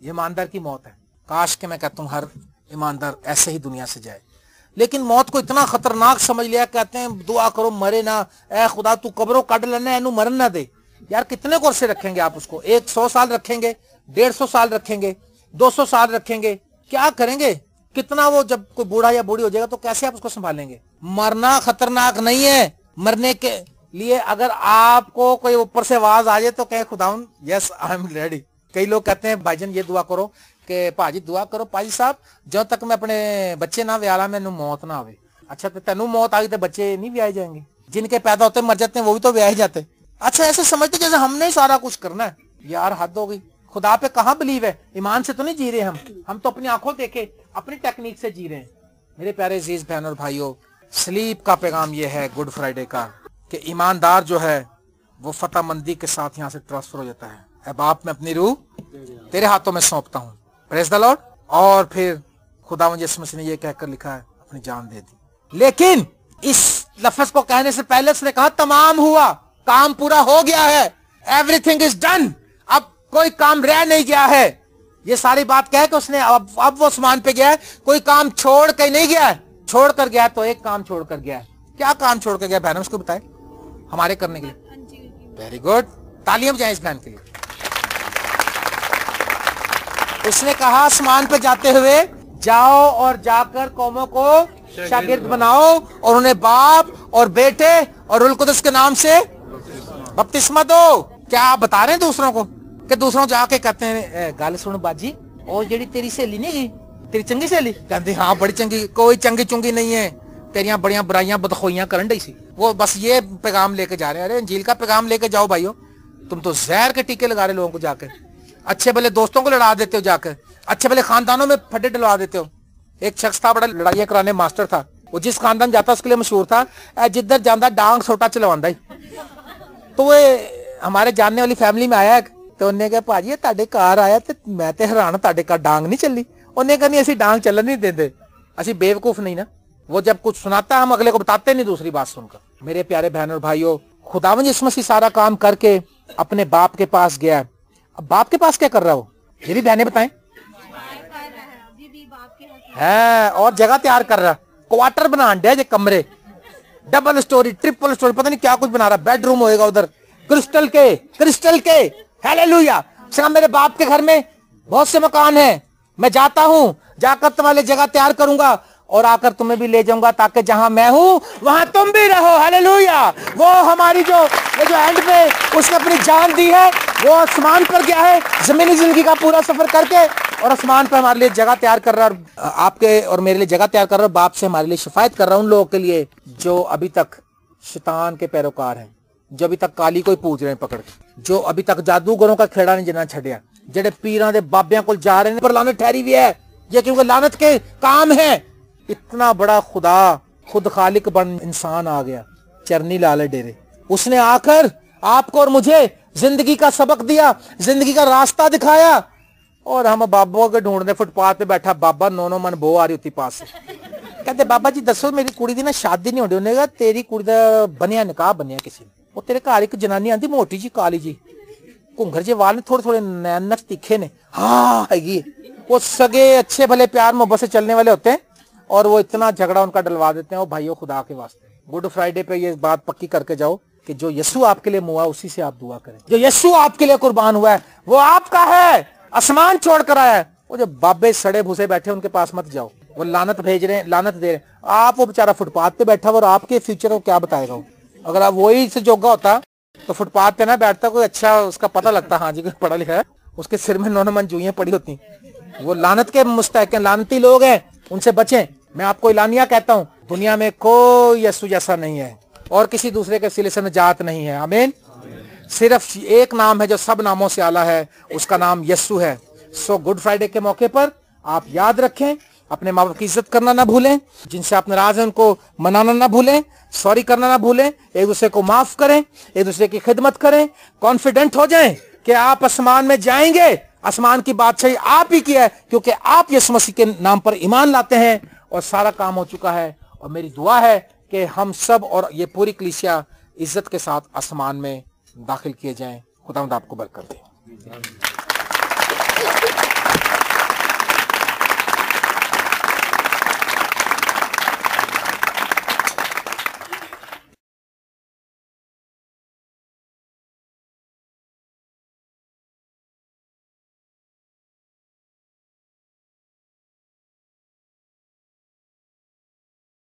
A: ये ईमानदार की मौत है। काश के मैं कहता हूँ हर ईमानदार ऐसे ही दुनिया से जाए, लेकिन मौत को इतना खतरनाक समझ लिया। कहते हैं दुआ करो मरे ना, ए खुदा तू कब्रों काट लेना, एनू मरन ना दे। यार कितने को अर्से रखेंगे आप उसको? 100 साल रखेंगे, 150 साल रखेंगे, 200 साल रखेंगे, क्या करेंगे? कितना वो जब कोई बूढ़ा या बूढ़ी हो जाएगा तो कैसे आप उसको संभालेंगे? मरना खतरनाक नहीं है। मरने के लिए अगर आपको कोई ऊपर से आवाज आ जाए तो कहे खुदावन यस आई एम रेडी। कई लोग कहते हैं भाईजान ये दुआ करो कि पाजी दुआ करो पाजी साहब जब तक मैं अपने बच्चे ना व्याला मैनू मौत ना आवे। अच्छा तो तेनू मौत आ गई तो बच्चे नहीं ब्याहे जाएंगे? जिनके पैदा होते मर जाते हैं वो भी तो ब्याहे जाते। अच्छा ऐसे समझते जैसे हमने ही सारा कुछ करना है। यार हद हो गई। खुदा पे कहाँ बिलीव है? ईमान से तो नहीं जी रहे हम तो अपनी आंखों देखे अपनी टेक्निक से जी रहे हैं। मेरे प्यारे अजीज बहन और भाइयों, स्लीप का पैगाम ये है गुड फ्राइडे का कि ईमानदार जो है वो फतहमंदी के साथ यहाँ से ट्रांसफर हो जाता है। ऐ बाप मैं अपनी रूह तेरे हाथों में सौंपता हूँ। Praise the Lord. और फिर खुदावंद यीशु मसीह ने ये कहकर लिखा है अपनी जान दे दी। लेकिन इस लफ्ज को कहने से पहले उसने कहा तमाम हुआ, काम पूरा हो गया है, एवरीथिंग इज डन, अब कोई काम रह नहीं गया है। ये सारी बात कह के उसने अब वो आसमान पे गया है, कोई काम छोड़ के नहीं गया है। छोड़ कर गया तो एक काम छोड़ कर गया है। क्या काम छोड़ कर गया बहन उसको बताए हमारे करने के लिए? वेरी गुड, तालियां बजाएं इस बहन के लिए। उसने कहा आसमान पे जाते हुए जाओ और जाकर कौमों को शागिर्द बनाओ और उन्हें बाप और बेटे और रुल कुदस के नाम से बपतिस्मा दो। क्या आप बता रहे हैं दूसरों को कि दूसरों जाके कहते हैं गल सुन बाजी और जेडी तेरी सहेली नहीं गई तेरी चंगी सहेली? कहते हाँ बड़ी चंगी। कोई चंगी चुंगी नहीं है, तेरियां बड़ियां बुराइयां बदखोइयां करन डई सी। वो बस ये पैगाम लेके जा रहे हैं। अरे इंजील का पैगाम लेके जाओ भाइयों। तुम तो जहर के टीके लगा रहे लोगों को जाकर। अच्छे भले दोस्तों को लड़ा देते हो जाकर, अच्छे भले खानदानों में फटे डलवा देते हो। एक शख्स था बड़ा लड़ाइयां कराने मास्टर था, वो जिस खानदान जाता उसके लिए मशहूर था जिधर जाता डांग छोटा चलवांदा ही। तो वो हमारे जानने वाली फैमिली में आया तो उन्हें कहा भाजी ताडे कार आया तो मैं तो हैरान ताडे कार डांग नहीं चली। उन्हें कहा नहीं असी डांग चलन नहीं देते, असी बेवकूफ नहीं ना। वो जब कुछ सुनाता हम अगले को बताते नहीं दूसरी बात सुनकर। मेरे प्यारे बहन और भाइयों, खुदावंद यीशु मसीह सारा काम करके अपने बाप के पास गया। अब बाप के पास क्या कर रहा हो, ये भी बहनें बताएं। है और जगह तैयार कर रहा, क्वार्टर बना दे, कमरे डबल स्टोरी ट्रिपल स्टोरी पता नहीं क्या कुछ बना रहा, बेडरूम होएगा उधर क्रिस्टल के। हालेलुया। मेरे बाप के घर में बहुत से मकान हैं, मैं जाता हूं, जाकर तुम्हारे जगह तैयार करूंगा और आकर तुम्हें भी ले जाऊंगा ताकि जहां मैं हूं वहां तुम भी रहो। हालेलुया। वो हमारी जो एंड पे उसने अपनी जान दी है, वो आसमान पर गया है जमीनी जिंदगी का पूरा सफर करके और आसमान पर हमारे लिए जगह तैयार कर रहा है, और आपके और मेरे लिए जगह तैयार कर रहा है। बाप से हमारे लिए शिफायत कर रहा है उन लोगों के लिए जो अभी तक शैतान के पैरोकार हैं, जो अभी तक काली को ही पूज रहे हैं पकड़ के, जो अभी तक जादूगरों का खेड़ा नहीं जना छड़िया, जेडे पीरां दे बाबियां को जा रहे हैं, पर लानत ठहरी हुई है ये, क्योंकि लानत के काम है। इतना बड़ा खुदा खुद खालिक बन इंसान आ गया चरनी लाल डेरे, उसने आकर आपको और मुझे जिंदगी का सबक दिया, जिंदगी का रास्ता दिखाया, और हम बाबा के ढूंढने फुटपाथ पे बैठा बाबा, नौ मन बो आ रही होती पास से, कहते बाबा जी दसो मेरी कुड़ी दी ना शादी नहीं होनी, उन्हें कहा तेरी कुड़ी दा बनिया निकाह बनिया किसी ने, वो तेरे घर एक जनानी आती मोटी जी काली जी घुंघर जे वाल ने थोड़े थोड़े नैनक तीखे ने, हाँ हैगी, वो सगे अच्छे भले प्यार मोहब्बत से चलने वाले होते हैं और वो इतना झगड़ा उनका डलवा देते हैं। वो भाइयों खुदा के वास्ते गुड फ्राइडे पे ये बात पक्की करके जाओ कि जो यीशु आपके लिए मुआ उसी से आप दुआ करें, जो यीशु आपके लिए कुर्बान हुआ है वो आपका है, आसमान छोड़ कर आया है। वो जो बाबे सड़े भूसे बैठे उनके पास मत जाओ, वो लानत भेज रहे हैं, लानत दे रहे हैं। आप वो बेचारा फुटपाथ पे बैठा हुआ और आपके फ्यूचर को क्या बताएगा वो, अगर आप वही से जोगा होता तो फुटपाथ पे ना बैठता, कोई अच्छा उसका पता लगता हाँ जी कोई पढ़ा लिखा है, उसके सिर में 9 मन जुइयां पड़ी होती। वो लानत के मुस्तहक हैं, लानती लोग हैं, उनसे बचें। मैं आपको इलानिया कहता हूं, दुनिया में कोई यीशु जैसा नहीं है और किसी दूसरे के सिले से निजात नहीं है। आमीन। सिर्फ एक नाम है जो सब नामों से आला है, उसका नाम यीशु है। सो गुड फ्राइडे के मौके पर आप याद रखें, अपने माँ बाप की इज्जत करना ना भूलें, जिनसे आप नाराज हैं उनको मनाना ना भूलें, सॉरी करना ना भूलें, एक दूसरे को माफ करें, एक दूसरे की खिदमत करें, कॉन्फिडेंट हो जाएं कि आप आसमान में जाएंगे, आसमान की बादशाही आप ही की है, क्योंकि आप यीशु मसीह के नाम पर ईमान लाते हैं और सारा काम हो चुका है। और मेरी दुआ है कि हम सब और ये पूरी कलीसिया इज्जत के साथ आसमान में दाखिल किए जाएं। खुदावंद आपको बरकत दे।